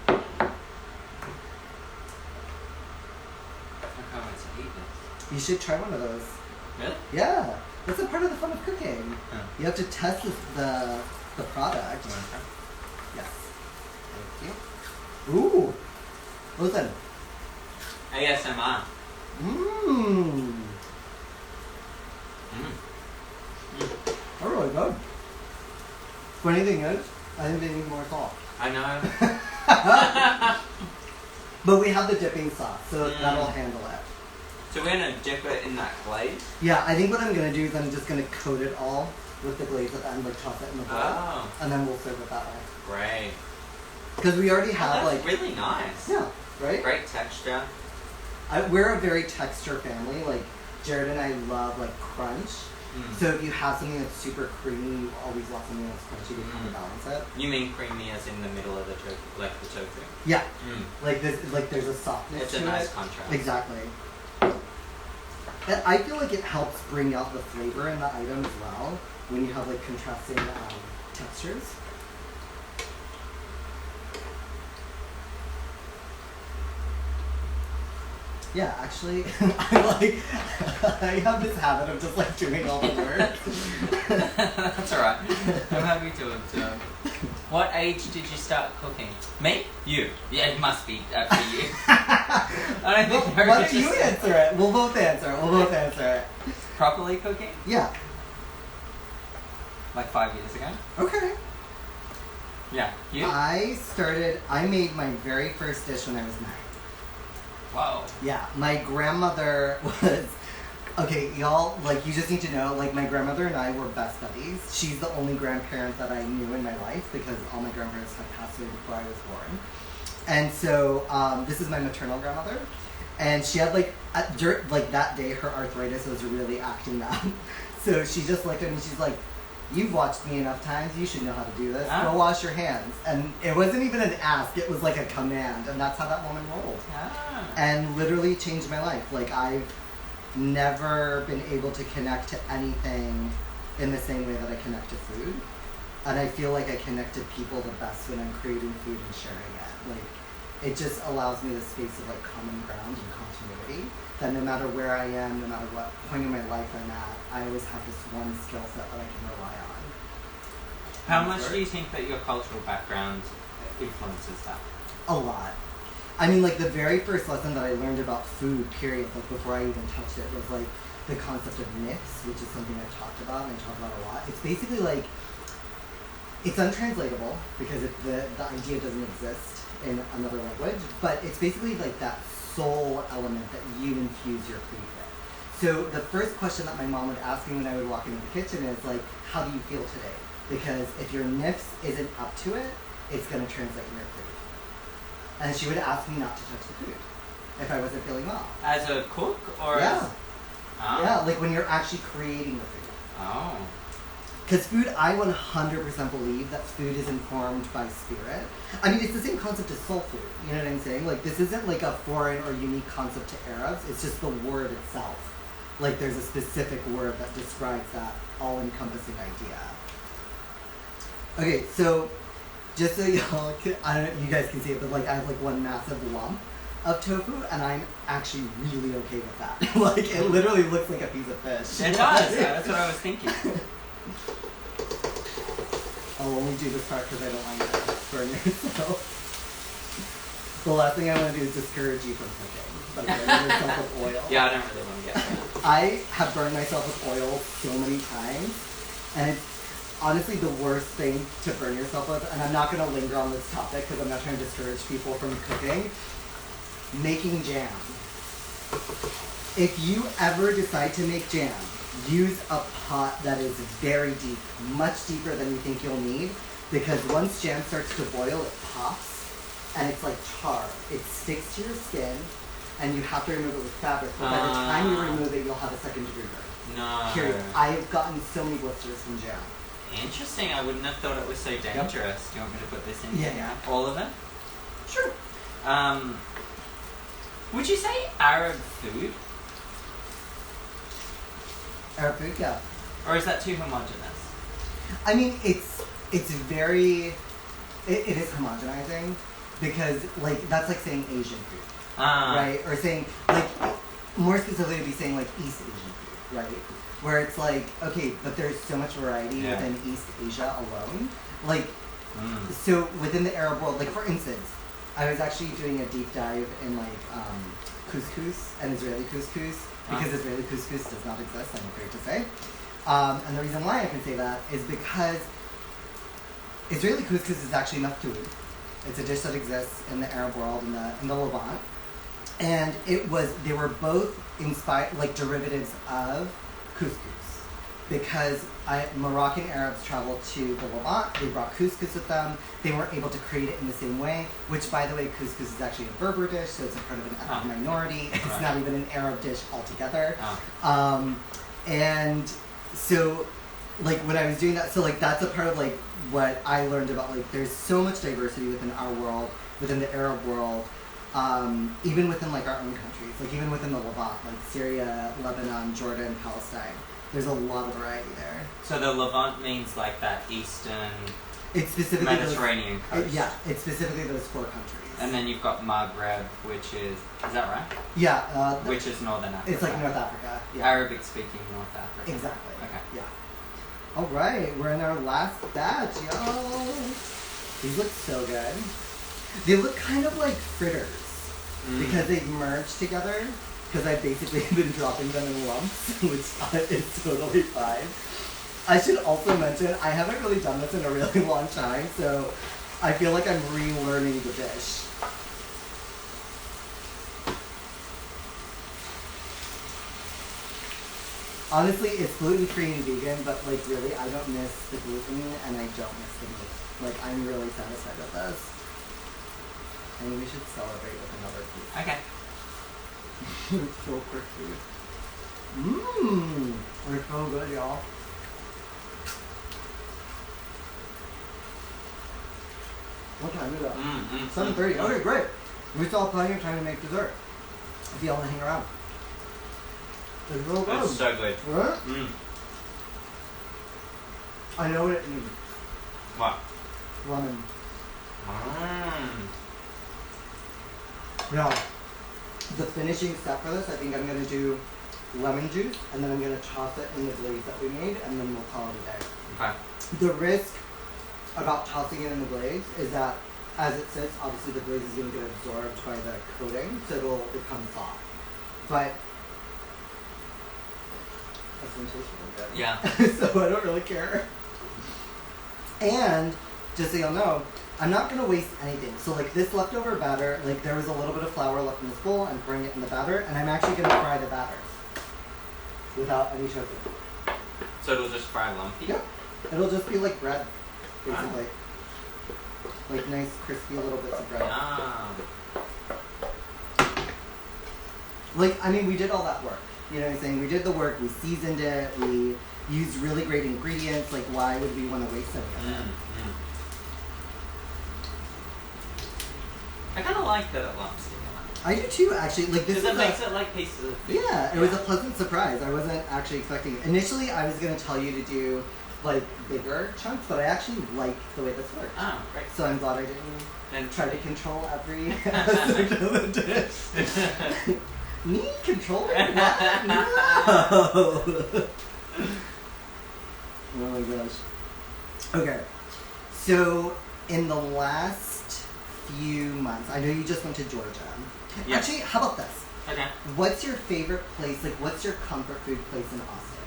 I can't wait to eat this. You should try one of those. Really? Yeah, that's a part of the fun of cooking. Huh. You have to test the product. You want to try? Yes. Thank you. Ooh. Listen. ASMR. Mmm. They're really good. Funny thing is, I think they need more salt. I know. But we have the dipping sauce, so that'll handle it. So we're gonna dip it in that glaze? Yeah, I think what I'm gonna do is I'm just gonna coat it all with the glaze at the end, like toss it in the bowl, Oh. and then we'll serve it that way. Great. Because we already have that's like really nice. yeah, right. Great texture. We're a very texture family. Like Jared and I love like crunch. So if you have something that's super creamy, you always want something that's crunchy to kind of balance it. You mean creamy as in the middle of the tofu, like the tofu? Yeah, like this, like there's a softness It's to a nice it. contrast. Exactly. And I feel like it helps bring out the flavor in the item as well when you have like contrasting textures. Yeah, actually, I have this habit of just like doing all the work. That's alright. I'm happy to observe. What age did you start cooking? Me? You. Yeah, it must be for you. I don't think Why don't you answer it? We'll both answer it. Properly cooking? Yeah. Like 5 years ago? Okay. Yeah. You? I made my very first dish when I was 9. Whoa. Yeah. My grandmother was... Okay, y'all, like, you just need to know, like, my grandmother and I were best buddies. She's the only grandparent that I knew in my life because all my grandparents had passed away before I was born. And so, this is my maternal grandmother. And she had, like, that day, her arthritis was really acting up. So she just looked at me, she's like, you've watched me enough times, you should know how to do this. Go wash your hands. And it wasn't even an ask, it was like a command. And that's how that woman rolled. And literally changed my life. Like, I've never been able to connect to anything in the same way that I connect to food. And I feel like I connect to people the best when I'm creating food and sharing it. Like, it just allows me the space of like common ground and continuity, that no matter where I am, no matter what point in my life I'm at, I always have this one skill set that I can rely on. How much do you think that your cultural background influences that? A lot. I mean, like, the very first lesson that I learned about food, period, like, before I even touched it, was, like, the concept of myths, which is something I've talked about, and I talk about a lot. It's basically, like, it's untranslatable, because the idea doesn't exist in another language, but it's basically, like, that soul element that you infuse your food with. So the first question that my mom would ask me when I would walk into the kitchen is, like, how do you feel today? Because if your nifs isn't up to it, it's going to translate in your food. And she would ask me not to touch the food if I wasn't feeling well. As a cook or yeah. Yeah, like when you're actually creating the food. Oh. Because food, I 100% believe that food is informed by spirit. I mean, it's the same concept as soul food. You know what I'm saying? Like, this isn't like a foreign or unique concept to Arabs. It's just the word itself. Like, there's a specific word that describes that all-encompassing idea. Okay, so just so y'all can, I don't know, you guys can see it, but like I have like one massive lump of tofu, and I'm actually really okay with that. Like, it literally looks like a piece of fish. It does. That's what I was thinking. I'll only do this part because I don't want you to burn yourself. The last thing I want to do is discourage you from cooking. Like, burning yourself with oil. Yeah, I don't really want to get that. I have burned myself with oil so many times, and it's honestly the worst thing to burn yourself with, and I'm not going to linger on this topic because I'm not trying to discourage people from cooking. Making jam. If you ever decide to make jam, use a pot that is very deep, much deeper than you think you'll need, because once jam starts to boil, it pops, and it's like tar. It sticks to your skin, and you have to remove it with fabric, but by the time you remove it, you'll have a second degree burn. No. Period. I've gotten so many blisters from jam. Interesting. I wouldn't have thought it was so dangerous. Yep. Do you want me to put this in? Yeah. All of it? Sure. Would you say Arab food? Arab food, yeah. Or is that too homogenous? I mean, it's very, it is homogenizing, because like that's like saying Asian food, right? Or saying like more specifically to be saying like East Asian food, right? Where it's like, okay, but there's so much variety within East Asia alone. Like, so within the Arab world, like for instance, I was actually doing a deep dive in like couscous and Israeli couscous, because Israeli couscous does not exist, I'm afraid to say. And the reason why I can say that is because Israeli couscous is actually food. It's a dish that exists in the Arab world, in the Levant. And they were both inspired, like derivatives of couscous, because Moroccan Arabs traveled to the Levant, they brought couscous with them, they weren't able to create it in the same way, which by the way, couscous is actually a Berber dish, so it's a part of an ethnic minority, it's not even an Arab dish altogether. And so, like, when I was doing that, so like that's a part of like what I learned about, like, there's so much diversity within our world, within the Arab world, even within like our own countries, like even within the Levant, like Syria, Lebanon, Jordan, Palestine. There's a lot of variety there. So the Levant means like that eastern it's specifically Mediterranean coast. It's specifically those 4 countries. And then you've got Maghreb, which is that right? Yeah. Which is Northern Africa. It's like North Africa. Yeah. Arabic speaking North Africa. Exactly. Okay. Yeah. All right, we're in our last batch, y'all. These look so good. They look kind of like fritters because they've merged together. Because I've basically been dropping them in lumps, which is totally fine. I should also mention, I haven't really done this in a really long time, so I feel like I'm relearning the dish. Honestly, it's gluten-free and vegan, but like really, I don't miss the gluten and I don't miss the meat. Like, I'm really satisfied with this. I mean, we should celebrate with another piece. Okay. It's so crispy. Mmm, they're so good, y'all. What time is it? 7:30. Okay, great. We still have plenty of time to make dessert. If y'all want to hang around. It's real good. It's so good. Right? Mm. I know what it needs. What? Lemon. Mm. Now, the finishing step for this, I think I'm going to do lemon juice, and then I'm going to toss it in the glaze that we made, and then we'll call it a day. Okay. The risk about tossing it in the glaze is that as it sits, obviously the glaze is going to get absorbed by the coating, so it'll become soft. But that's going to taste really good. Yeah. So I don't really care. And just so y'all know, I'm not going to waste anything. So like this leftover batter, like there was a little bit of flour left in this bowl. I'm pouring it in the batter, and I'm actually going to fry the batter without any sugar. So it'll just fry lumpy? Yep. It'll just be like bread, basically. Like nice, crispy little bits of bread. Like, I mean, we did all that work. You know what I'm saying? We did the work, we seasoned it, we used really great ingredients. Like, why would we want to waste any of them? I kind of like that it lumps together. I do too, actually. Like, this is Because it makes it like pieces of food. Yeah, it was a pleasant surprise. I wasn't actually expecting it. Initially, I was going to tell you to do, like, bigger chunks, but I actually like the way this worked. Oh, great. So I'm glad I didn't And try to control every aspect of the dish. Me? Control it? What? No! Oh my gosh. Okay. So, in the last few months, I know you just went to Georgia. Yeah. Actually, how about this? Okay. What's your favorite place, like what's your comfort food place in Austin?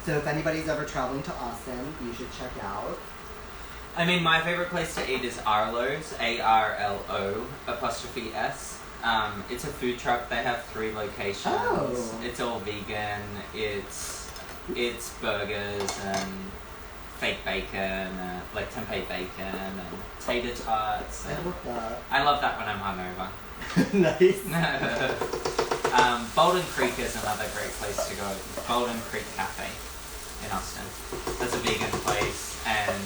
So if anybody's ever traveling to Austin, you should check out. I mean, my favorite place to eat is Arlo's, ARLO apostrophe S. It's a food truck. They have 3 locations. Oh. It's all vegan. It's burgers and fake bacon, like tempeh bacon and tater tots. I love that. I love that when I'm hungover. Nice. Bolden Creek is another great place to go. Bolden Creek Cafe in Austin. That's a vegan place and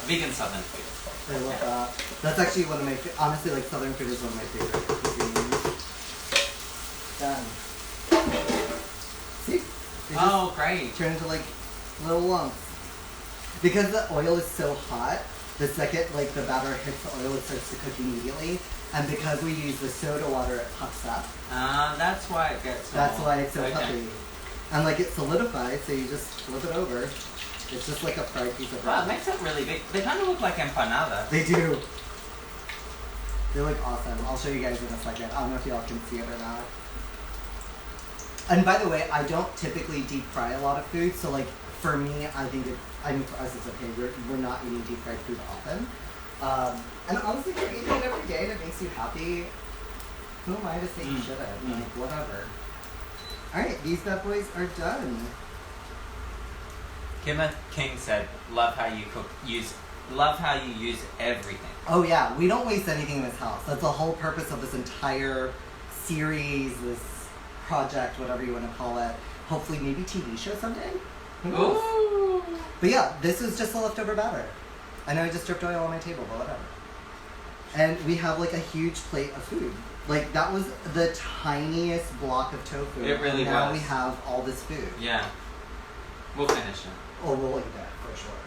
vegan southern food. I love that. That's actually one of my, honestly, like southern food is one of my favorite cuisines. Done. See? They Oh, great. just turn into like little lumps. Because the oil is so hot, the second like the batter hits the oil, it starts to cook immediately. And because we use the soda water, it puffs up. That's why it gets That's more. why it's so Okay. puffy. And like it solidifies, so you just flip it over. It's just like a fried piece of Wow, it bread. makes it really big. They kind of look like empanadas. They do. They look awesome. I'll show you guys in a second. I don't know if y'all can see it or not. And by the way, I don't typically deep fry a lot of food, so like for me, I think I mean for us it's okay. We're not eating deep fried food often. And honestly, if you're eating it every day and it makes you happy, who am I to say you shouldn't? Like, whatever. Alright, these bad boys are done. Kimma King said, "Love how you love how you use everything." Oh yeah, we don't waste anything in this house. That's the whole purpose of this entire series, this project, whatever you want to call it. Hopefully maybe TV show someday? Who knows? Ooh. But yeah, this is just a leftover batter. I know I just dripped oil on my table, but whatever. And we have like a huge plate of food. Like that was the tiniest block of tofu. It really and now was. we have all this food. Yeah. We'll finish it. Oh, we'll eat that for sure.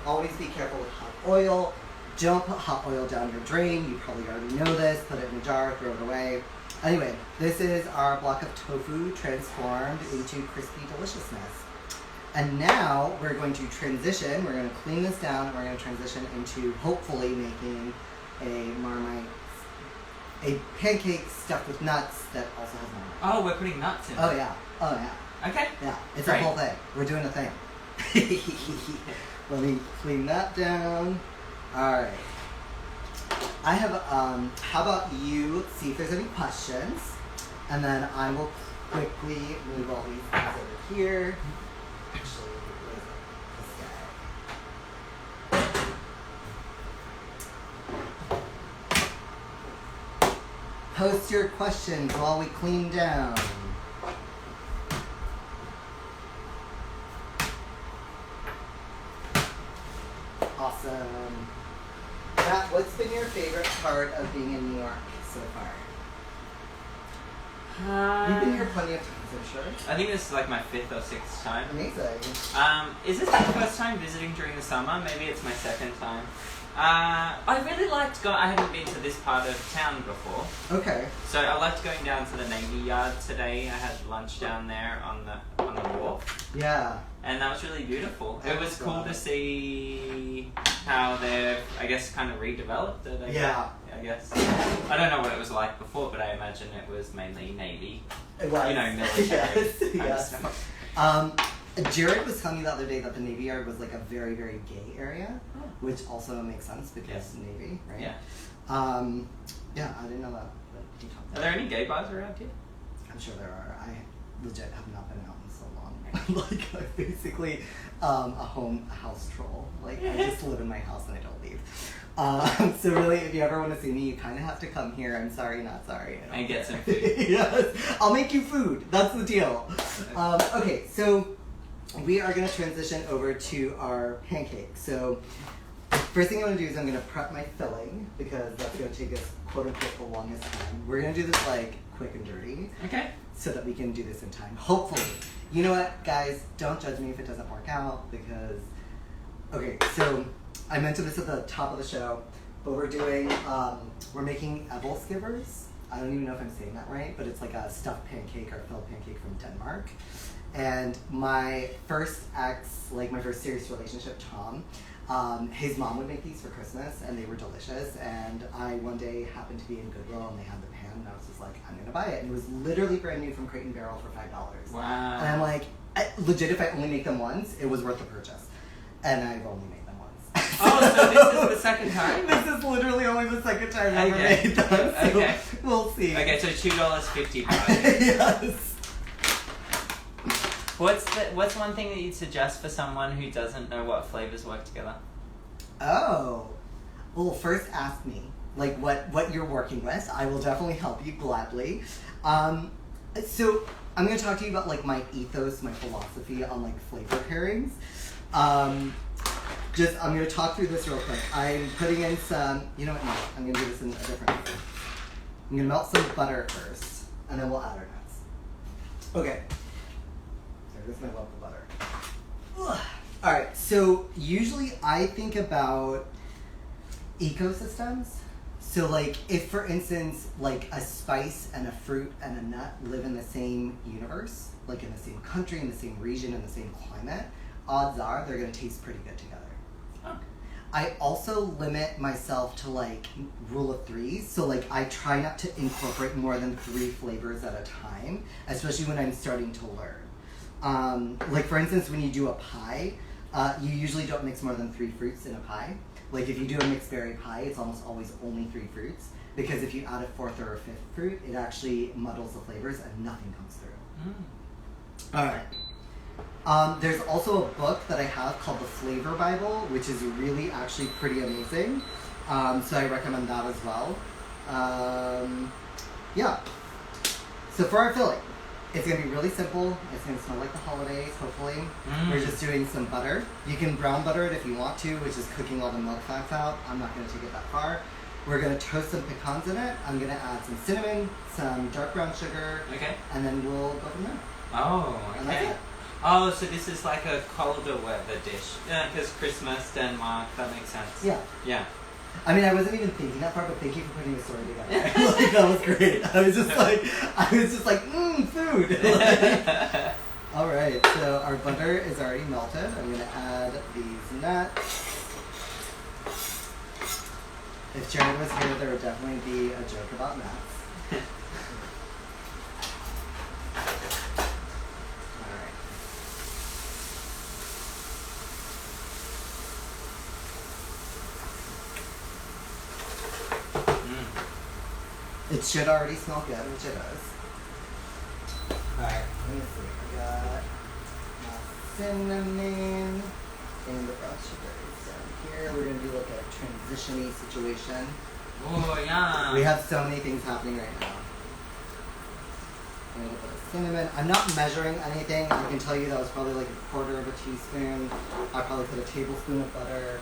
Always be careful with hot oil. Don't put hot oil down your drain. You probably already know this. Put it in a jar, throw it away. Anyway, this is our block of tofu transformed into crispy deliciousness. And now we're going to transition. We're going to clean this down. And we're going to transition into hopefully making a Marmite, a pancake stuffed with nuts that also has Marmite. Oh, we're putting nuts in. Oh yeah. Oh yeah. Okay. Yeah. It's Great. a whole thing. We're doing a thing. Let me clean that down. All right. I have. How about you see if there's any questions, and then I will quickly move all these things over here. Actually, where's this guy? Post your questions while we clean down. Awesome. Matt, what's been your favorite part of being in New York so far? You've been here plenty of times, I'm sure. I think this is like my 5th or 6th time. Amazing. Is this my first time visiting during the summer? Maybe it's my 2nd time. I really liked going. I haven't been to this part of town before. Okay. So I liked going down to the Navy Yard today. I had lunch down there on the wharf. Yeah. And that was really beautiful. It was cool to see how they've, I guess, kind of redeveloped it. I guess. I don't know what it was like before, but I imagine it was mainly Navy. It was. You know, military. Yes. Jared was telling me the other day that the Navy Yard was like a very, very gay area, which also makes sense because Navy, right? Yeah. Yeah, I didn't know that. Are there any gay bars around here? I'm sure there are. I legit have not been out in so long. Like, I'm basically a house troll. Like, I just live in my house and I don't leave. So really, if you ever want to see me, you kind of have to come here. I'm sorry, not sorry. And get some food. Yes, I'll make you food. That's the deal. Okay, so we are going to transition over to our pancake. So first thing I'm going to do is I'm going to prep my filling because that's going to take us quote unquote the longest time. We're going to do this like quick and dirty. Okay. So that we can do this in time. Hopefully. You know what, guys? Don't judge me if it doesn't work out because... Okay, so I mentioned this at the top of the show, but we're doing... we're making Æbelskivers. I don't even know if I'm saying that right, but it's like a stuffed pancake or filled pancake from Denmark. And my first ex, like my first serious relationship, Tom, his mom would make these for Christmas, and they were delicious. And I one day happened to be in Goodwill, and they had the pan, and I was just like, I'm gonna buy it. And it was literally brand new from Crate and Barrel for $5. Wow. And I'm like, legit, if I only make them once, it was worth the purchase. And I've only made them once. Oh, so this is the second time? This is literally only the second time I've ever made them. So Okay. We'll see. Okay, so $2.50. Yes. What's one thing that you'd suggest for someone who doesn't know what flavors work together? Oh. Well, first ask me, like, what you're working with. I will definitely help you gladly. So I'm going to talk to you about, like, my ethos, my philosophy on, like, flavor pairings. I'm going to talk through this real quick. I'm putting in some, you know what, no, I'm going to do this in a different way. I'm going to melt some butter first, and then we'll add our nuts. Okay. This is my love of butter. Ugh. All right, so usually I think about ecosystems. So like if, for instance, like a spice and a fruit and a nut live in the same universe, like in the same country, in the same region, in the same climate, odds are they're going to taste pretty good together. Oh. I also limit myself to like rule of threes. So like I try not to incorporate more than 3 flavors at a time, especially when I'm starting to learn. Like for instance, when you do a pie, you usually don't mix more than 3 fruits in a pie. Like if you do a mixed berry pie, it's almost always only 3 fruits, because if you add a 4th or a 5th fruit, it actually muddles the flavors and nothing comes through. All right. There's also a book that I have called The Flavor Bible, which is really actually pretty amazing. So I recommend that as well. Yeah. So for our filling, it's going to be really simple. It's going to smell like the holidays, hopefully. We're just doing some butter. You can brown butter it if you want to, which is cooking all the milk fats out. I'm not going to take it that far. We're going to toast some pecans in it. I'm going to add some cinnamon, some dark brown sugar, and then we'll go from there. Oh, okay. And that's it. Oh, so this is like a colder weather dish. Yeah, because Christmas, Denmark, that makes sense. Yeah. Yeah. I mean, I wasn't even thinking that far, but thank you for putting the story together. Like, that was great. I was just like, food. Like, all right, so our butter is already melted. I'm gonna add these nuts. If Jared was here, there would definitely be a joke about nuts. Alright. It should already smell good, which it does. Alright, let me see. I got my cinnamon and the brown sugar is down here. We're going to do like a transition-y situation. Oh, yeah. We have so many things happening right now. I'm going to put a cinnamon. I'm not measuring anything. I can tell you that was probably like 1/4 of a teaspoon. I'll probably put a tablespoon of butter.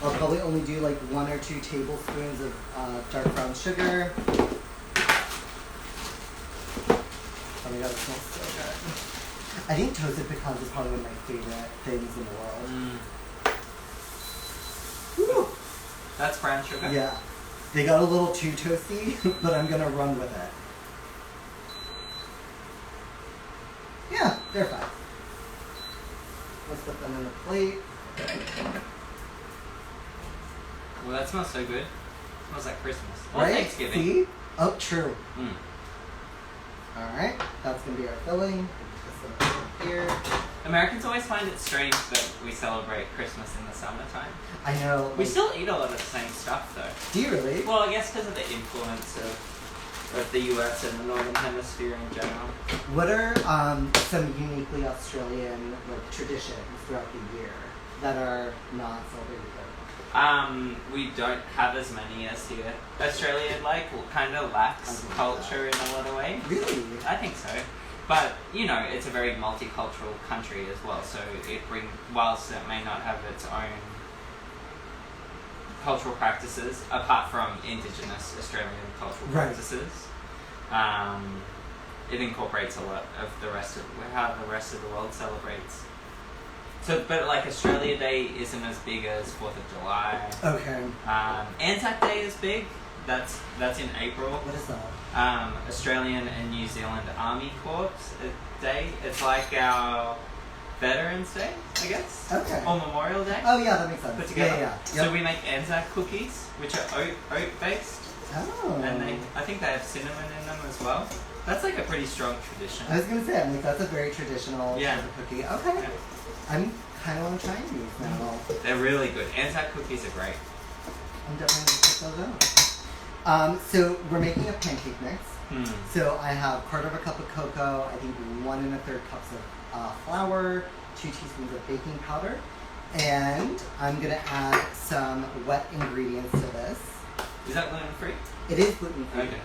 I'll probably only do like 1 or 2 tablespoons of dark brown sugar. Oh my god, it smells so good. I think toasted pecans is probably one of my favorite things in the world. Woo! That's brown sugar? Yeah. They got a little too toasty, but I'm gonna run with it. Yeah, they're fine. Let's put them in a plate. Well, that smells so good. It smells like Christmas. Or Right? Thanksgiving. See? Oh, true. Mm. Alright, that's gonna be our filling. Just gonna put it here. Americans always find it strange that we celebrate Christmas in the summertime. I know. We like- still eat a lot of the same stuff, though. Do you really? Well, I guess because of the influence of the US and the Northern Hemisphere in general. What are some uniquely Australian like traditions throughout the year that are not celebrated here? We don't have as many as here. Australia, like, kind of lacks I culture in a lot of ways. Really? I think so. But, you know, it's a very multicultural country as well, so whilst it may not have its own cultural practices, apart from Indigenous Australian cultural Right. practices, it incorporates a lot of how the rest of the world celebrates. So, but like Australia Day isn't as big as 4th of July. Okay. Anzac Day is big. That's in April. What is that? Australian and New Zealand Army Corps Day. It's like our Veterans Day, I guess. Okay. Or Memorial Day. Oh yeah, that makes sense. Put together. Yeah. So we make Anzac cookies, which are oat based, Oh. and I think they have cinnamon in them as well. That's like a pretty strong tradition. I was gonna say, I'm like, that's a very traditional Yeah. type of cookie. Okay. Yeah. I'm kind of want to try these now. They're really good. Anzac cookies are great. I'm definitely gonna check those out. So we're making a pancake mix. So I have 1/4 cup of cocoa, I think 1 1/3 cups of flour, 2 teaspoons of baking powder, and I'm gonna add some wet ingredients to this. Is that gluten free? It is gluten free. Okay.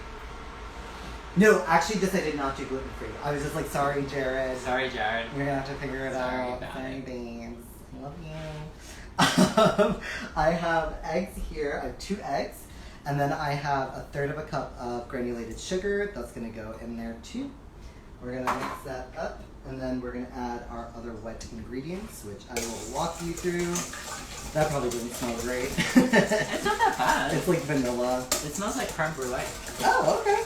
No, actually, this I did not do gluten free. I was just like, sorry, Jared. Sorry, Jared. You're gonna have to figure it Sorry out. about Sorry, it. babes. Love you. I have eggs here. I have 2 eggs. And then I have 1/3 cup of granulated sugar. That's gonna go in there too. We're gonna mix that up. And then we're gonna add our other wet ingredients, which I will walk you through. That probably doesn't smell great. It's not that bad. It's like vanilla. It smells like creme brulee. Oh, okay.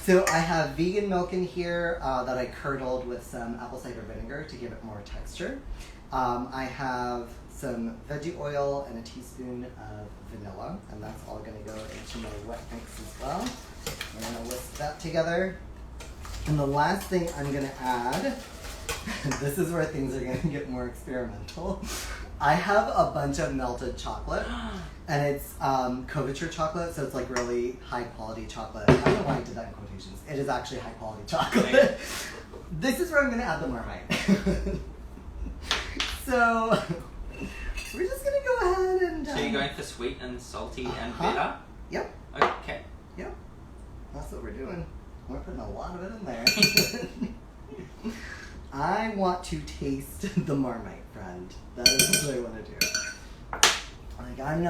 So I have vegan milk in here that I curdled with some apple cider vinegar to give it more texture. I have some veggie oil and a teaspoon of vanilla, and that's all going to go into my wet mix as well. I'm going to whisk that together. And the last thing I'm going to add, this is where things are going to get more experimental. I have a bunch of melted chocolate. And it's couverture chocolate, so it's like really high quality chocolate. I don't know why I did that in quotations. It is actually high quality chocolate. This is where I'm gonna add the Marmite. So we're just gonna go ahead and. So you're going for sweet and salty and Uh-huh. bitter? Yep, Okay. yep. That's what we're doing. We're putting a lot of it in there. I want to taste the Marmite, friend. That is what I want to do. Like I'm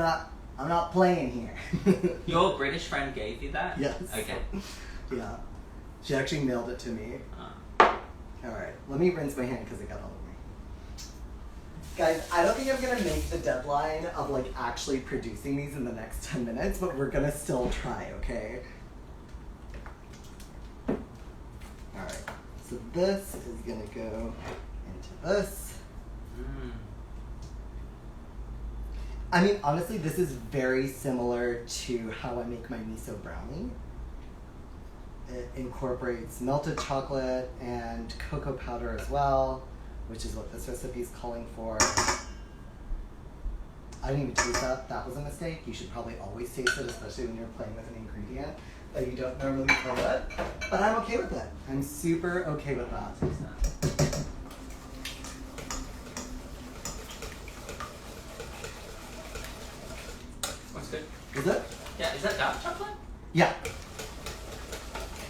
not playing here. Your British friend gave you that? Yes. Okay. Yeah. She actually mailed it to me. Uh, Alright, let me rinse my hand because it got all over me. Guys, I don't think I'm gonna make the deadline of like actually producing these in the next 10 minutes, but we're gonna still try, okay? Alright, So this is gonna go into this. Mm. I mean, honestly, this is very similar to how I make my miso brownie. It incorporates melted chocolate and cocoa powder as well, which is what this recipe is calling for. I didn't even taste that. That was a mistake. You should probably always taste it, especially when you're playing with an ingredient that you don't normally play with. But I'm okay with it. I'm super okay with that. What's good? Is it? Yeah, is that dark chocolate? Yeah.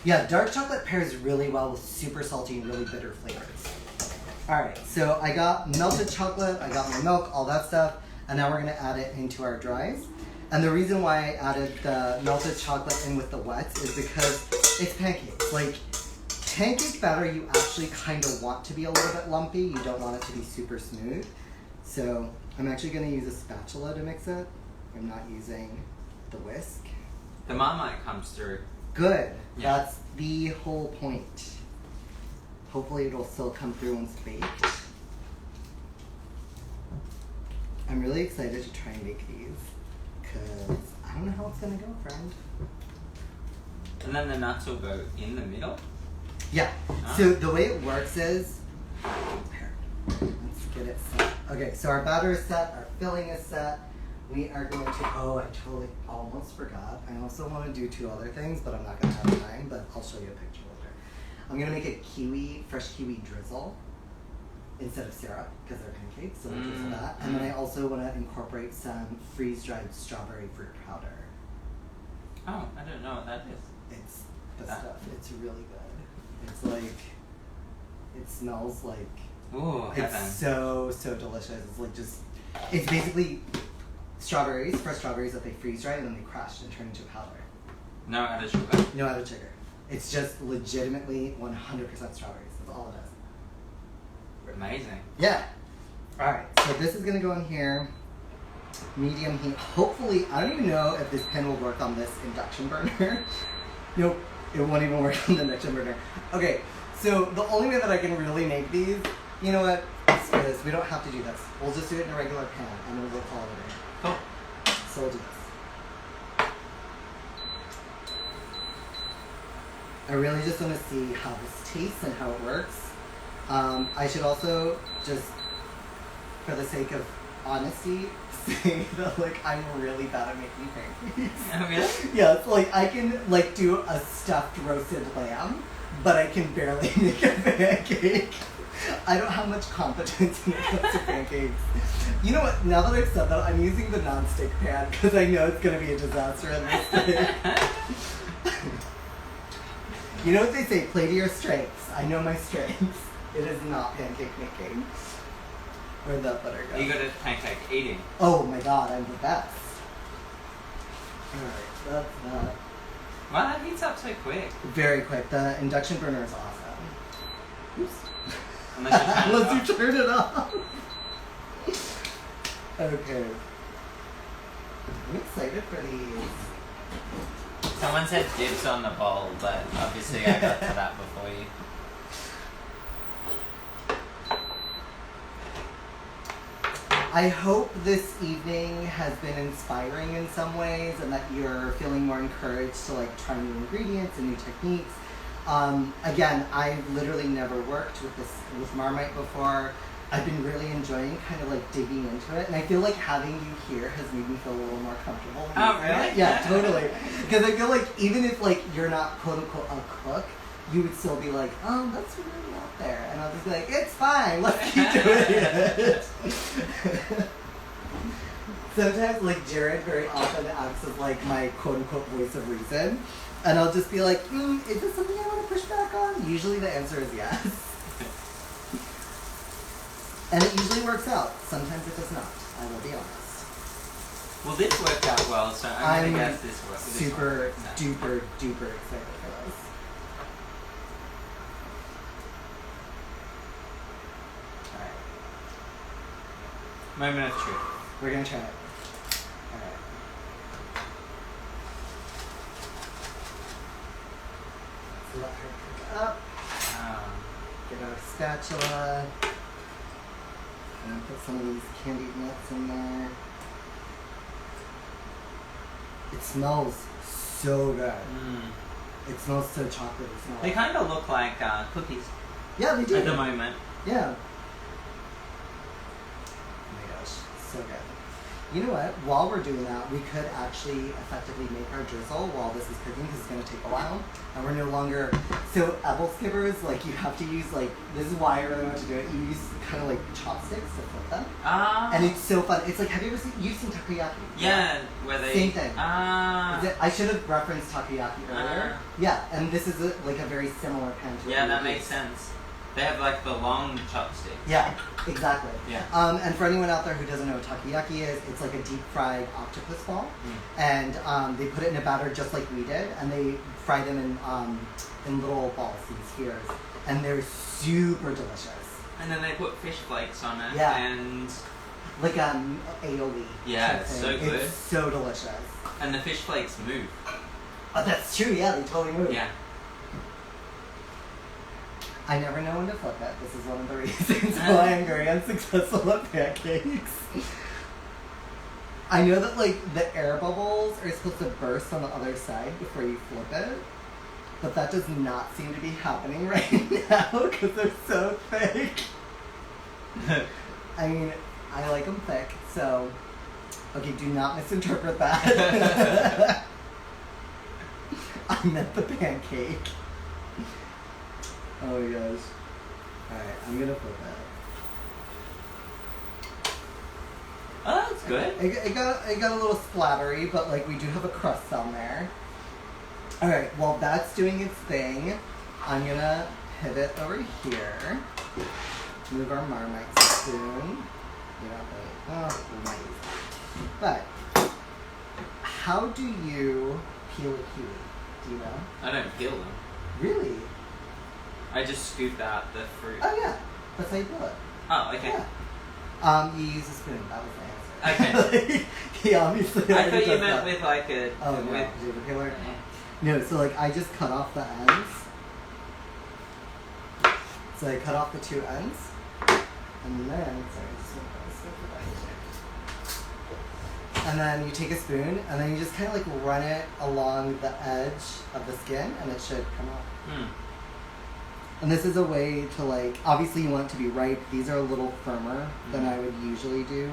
Yeah, dark chocolate pairs really well with super salty and really bitter flavors. Alright, so I got melted chocolate, I got my milk, all that stuff, and now we're going to add it into our dries. And the reason why I added the melted chocolate in with the wets is because it's pancakes. Like, pancake batter you actually kind of want to be a little bit lumpy. You don't want it to be super smooth. So I'm actually going to use a spatula to mix it. I'm not using the whisk. The Marmite comes through. Good. Yeah. That's the whole point. Hopefully it'll still come through once baked. I'm really excited to try and make these because I don't know how it's gonna go, friend. And then the nuts will go in the middle? Yeah. Ah. So the way it works is, here, let's get it set. Okay, so our batter is set, our filling is set. We are going to, oh, I totally almost forgot. I also want to do 2 other things, but I'm not going to have time, but I'll show you a picture later. I'm going to make a fresh kiwi drizzle instead of syrup, because they're pancakes, so we'll drizzle that. And then I also want to incorporate some freeze-dried strawberry fruit powder. Oh, I don't know what that is. It's the stuff. It's really good. It's like, it smells like, Ooh, heaven. it's so delicious. It's like just, it's basically strawberries, fresh strawberries that they freeze dry and then they crush and turn into powder. No added sugar. No added sugar. It's just legitimately 100% strawberries. That's all it is. Amazing. Yeah. Alright, so this is going to go in here. Medium heat. Hopefully, I don't even know if this pan will work on this induction burner. Nope, it won't even work on the induction burner. Okay, so the only way that I can really make these, you know what? Let's do this. We don't have to do this. We'll just do it in a regular pan and then we'll call it a day. Cool. So we'll do this. I really just want to see how this tastes and how it works. I should also just, for the sake of honesty, say that like I'm really bad at making pancakes. Oh, really? Yeah, it's like I can like do a stuffed roasted lamb, but I can barely make a pancake. I don't have much competence when it comes to pancakes. You know what? Now that I've said that, I'm using the non-stick pan because I know it's going to be a disaster in this thing. You know what they say? Play to your strengths. I know my strengths. It is not pancake making. Where'd that butter go? You got a pancake eating. Oh my god, I'm the best. Alright, that's that. Wow, that heats up so quick. Very quick. The induction burner is awesome. Oops. Unless you turn it off. Unless you turn it off. Okay. I'm excited for these. Someone said dibs on the bowl, but obviously I got to that before you. I hope this evening has been inspiring in some ways and that you're feeling more encouraged to like try new ingredients and new techniques. Again, I've literally never worked with Marmite before. I've been really enjoying kind of like digging into it, and I feel like having you here has made me feel a little more comfortable. Oh, really? Yeah, totally. Because I feel like even if like you're not quote unquote a cook, you would still be like, oh, that's really out there, and I'll just be like, it's fine, let's keep doing it. Sometimes like Jared very often acts as like my quote unquote voice of reason, and I'll just be like, is this something I want to push back on? Usually the answer is yes. And it usually works out. Sometimes it does not. I will be honest. Well, this worked out well, so I'm gonna guess this works. Super duper duper excited for this. Alright. Moment of truth. We're gonna try it. Alright. Let her pick it up. get our spatula. And put some of these candied nuts in there. It smells so good. It smells so chocolatey. They kind of look like cookies. Yeah, they do. At the moment. Yeah. Oh my gosh, so good. You know what? While we're doing that, we could actually effectively make our drizzle while this is cooking because it's going to take a while. And we're no longer... So apple skippers, like you have to use like... This is why I really want to do it. You use kind of like chopsticks to flip them. Ah. And it's so fun. It's like, have you ever seen... You've seen takoyaki? Yeah, where they... Same thing. Ah. I should have referenced takoyaki earlier. Yeah, and this is like a very similar pan to Yeah, that makes sense. They have like the long chopsticks. Yeah, exactly. Yeah. And for anyone out there who doesn't know what takoyaki is, it's like a deep fried octopus ball, and they put it in a batter just like we did, and they fry them in little balls, these spheres, and they're super delicious. And then they put fish flakes on it. Yeah. And Like aioli. yeah, type it's thing. so good. It's so delicious. And the fish flakes move. Oh, that's true. Yeah, they totally move. Yeah. I never know when to flip it. This is one of the reasons why I'm very unsuccessful at pancakes. I know that like the air bubbles are supposed to burst on the other side before you flip it, but that does not seem to be happening right now because they're so thick. I mean, I like them thick, so okay, do not misinterpret that. I meant the pancake. Oh my gosh. Alright, I'm gonna flip it. Oh, that's good. It got a little splattery, but like we do have a crust on there. Alright, while that's doing its thing, I'm gonna pivot over here. Move our Marmite spoon. We might use that. But how do you peel a kiwi? Do you know? I don't peel them. Really? I just scoop out the fruit. Oh yeah. That's how you peel it. Oh, okay. Yeah. You use a spoon. That was the answer. Okay. He obviously. I thought you does meant that. with like a... Oh no, with, paper peeler. No, so like I just cut off the ends. So I cut off the two ends, and then and then you take a spoon, and then you just kind of like run it along the edge of the skin, and it should come out. And this is a way to like, obviously you want it to be ripe. These are a little firmer than I would usually do.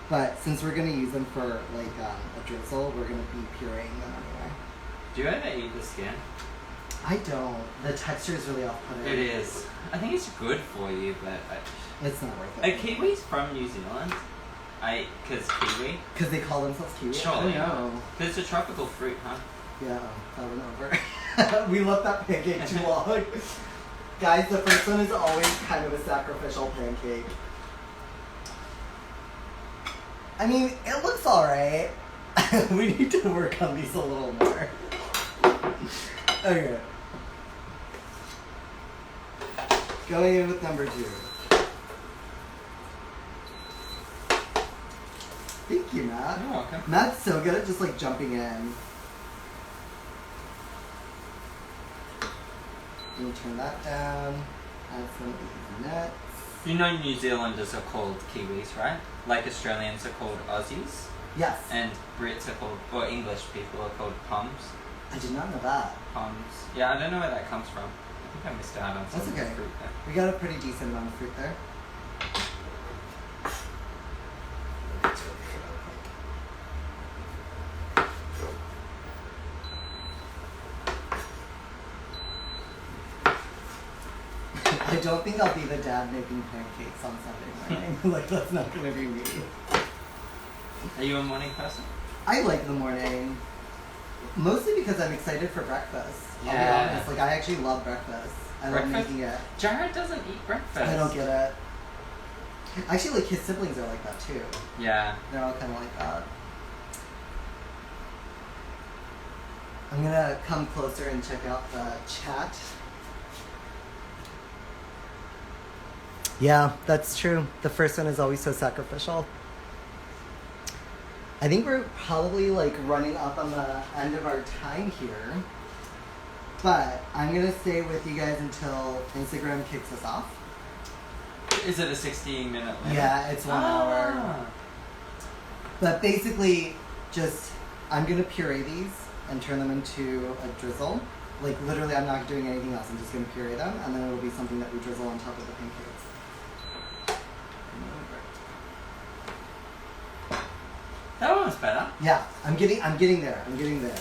But since we're going to use them for like a drizzle, we're going to be pureeing them anyway. Do you ever eat the skin? I don't. The texture is really off-putting. It is. I think it's good for you, but... It's not worth Are it. kiwis from New Zealand? Because kiwi? Because they call themselves kiwi? Surely. I don't know. Because it's a tropical fruit, huh? Yeah, that went over. We left that pancake too long. Guys, the first one is always kind of a sacrificial pancake. I mean, it looks alright. We need to work on these a little more. Okay. Going in with number 2. Thank you, Matt. You're welcome. Matt's so good at just like jumping in. You turn that down, add some of these nuts. You know New Zealanders are called Kiwis, right? Like Australians are called Aussies, Yes. and Brits are called, or English people are called Poms. I did not know that. Poms. Yeah, I don't know where that comes from. I think I missed out on some That's of the okay. fruit there. We got a pretty decent amount of fruit there. I don't think I'll be the dad making pancakes on Sunday morning. Like, that's not going to be me. Are you a morning person? I like the morning. Mostly because I'm excited for breakfast. I'll Yeah. be honest. Like, I actually love breakfast. I love Breakfast? making it. Jared doesn't eat breakfast. I don't get it. Actually, like, his siblings are like that too. Yeah. They're all kind of like that. I'm gonna come closer and check out the chat. Yeah, that's true. The first one is always so sacrificial. I think we're probably like running up on the end of our time here. But I'm gonna stay with you guys until Instagram kicks us off. Is it a 16-minute limit? Yeah, it's 1 hour. But basically, just I'm gonna puree these and turn them into a drizzle. Like literally, I'm not doing anything else. I'm just gonna puree them, and then it'll be something that we drizzle on top of the pancakes. That one's better. Yeah, I'm getting there. I'm getting there.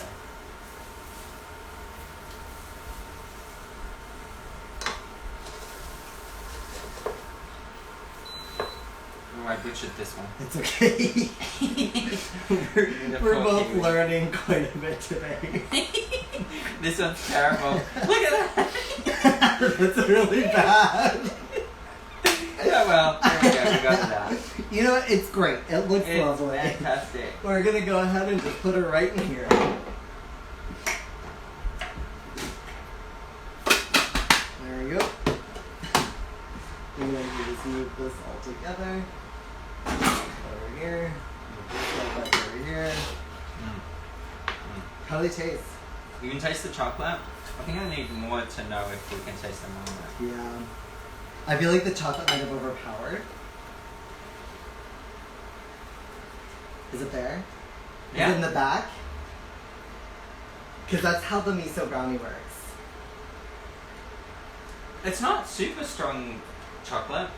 Oh, I butchered this one. It's okay. we're both learning quite a bit today. This one's terrible. Look at that. That's really bad. Yeah, well, there we go. We got to that. You know what? It's great. It looks It's lovely. fantastic. We're gonna go ahead and just put her right in here. There we go. And then we just move this all together. Over here. Move this all back over here. How do they taste? You can taste the chocolate. I think I need more to know if we can taste them or not. Yeah. I feel like the chocolate might have overpowered. Is it there? Yeah. Is it in the back? Because that's how the miso brownie works. It's not super strong chocolate.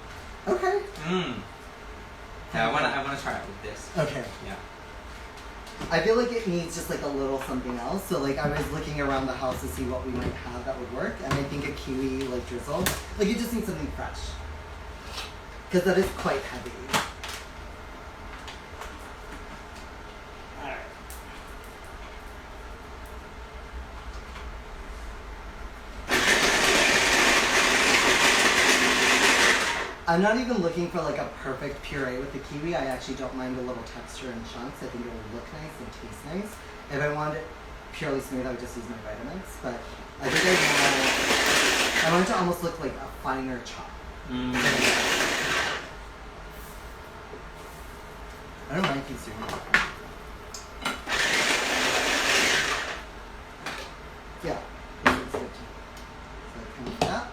Okay. Yeah, I wanna try it with this. Okay. Yeah. I feel like it needs just like a little something else. So like I was looking around the house to see what we might have that would work, and I think a kiwi like drizzle. Like you just need something fresh. Because that is quite heavy. Alright. I'm not even looking for like a perfect puree with the kiwi. I actually don't mind a little texture and chunks. I think it will look nice and taste nice. If I wanted it purely smooth, I would just use my vitamins. But I think I want it to almost look like a finer chop. I don't mind if he's doing that. Yeah. That's good. So kind of that.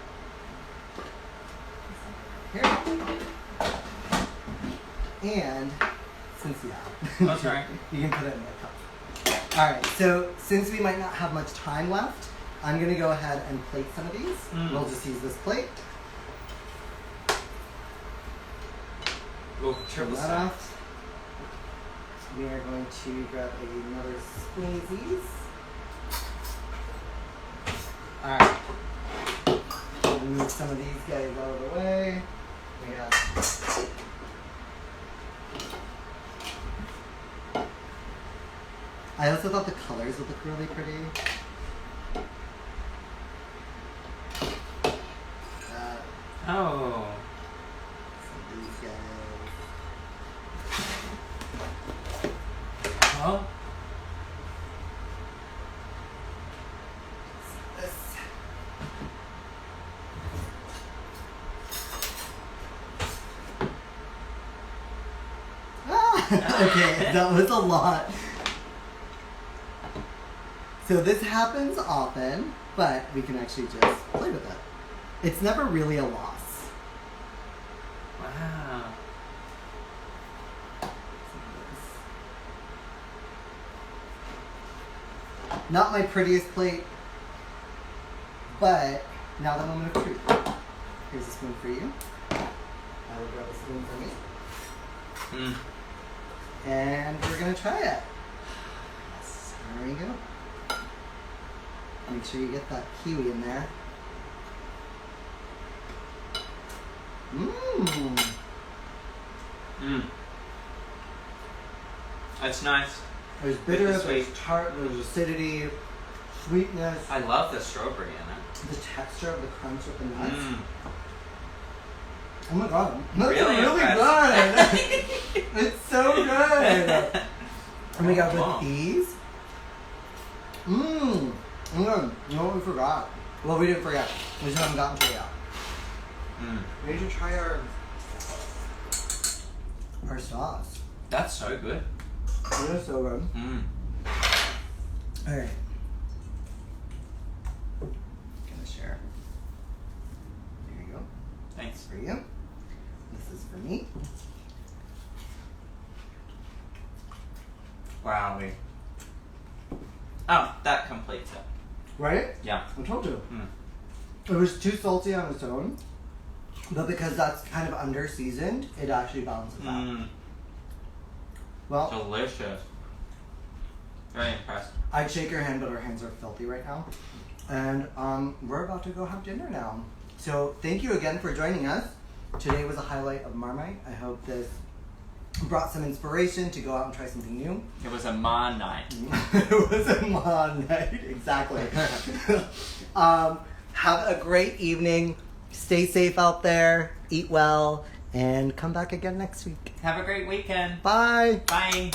Here. And since Oh, sorry. you can put it in the cup. Alright, so since we might not have much time left, I'm gonna go ahead and plate some of these. We'll just use this plate. Oh, triple Turn that stack. off. We are going to grab another spoon of these. Alright. Move some of these guys out of the way. We got I also thought the colors would look really pretty. Oh. Some of these guys. Oh. This. Okay, that was a lot. So this happens often, but we can actually just play with it. It's never really a loss. Wow. Not my prettiest plate, but now that moment of truth. Here's a spoon for you. I will grab a spoon for me. And we're gonna try it. There we go. Make sure you get that kiwi in there. That's nice. There's bitter, With the there's sweet. tart, there's acidity, sweetness, I love the strawberry in it. the texture of the crunch with the nuts. Oh my god. That's Really good! It's so good! Oh my god, Wow. with these? Oh my god, you know what we forgot? Well, we didn't forget. We just haven't gotten to it yet. We need to try our sauce. That's so good. It is so good. Alright. for you. This is for me. Wowie. Oh, that completes it. Right? Yeah. I told you. Mm. It was too salty on its own, but because that's kind of under seasoned, it actually balances out. Mm. Well, Delicious. Very impressed. I'd shake your hand, but our hands are filthy right now. And we're about to go have dinner now. So thank you again for joining us. Today was a highlight of Marmite. I hope this brought some inspiration to go out and try something new. It was a Ma night. It was a mom night, exactly. Have a great evening. Stay safe out there. Eat well. And come back again next week. Have a great weekend. Bye. Bye.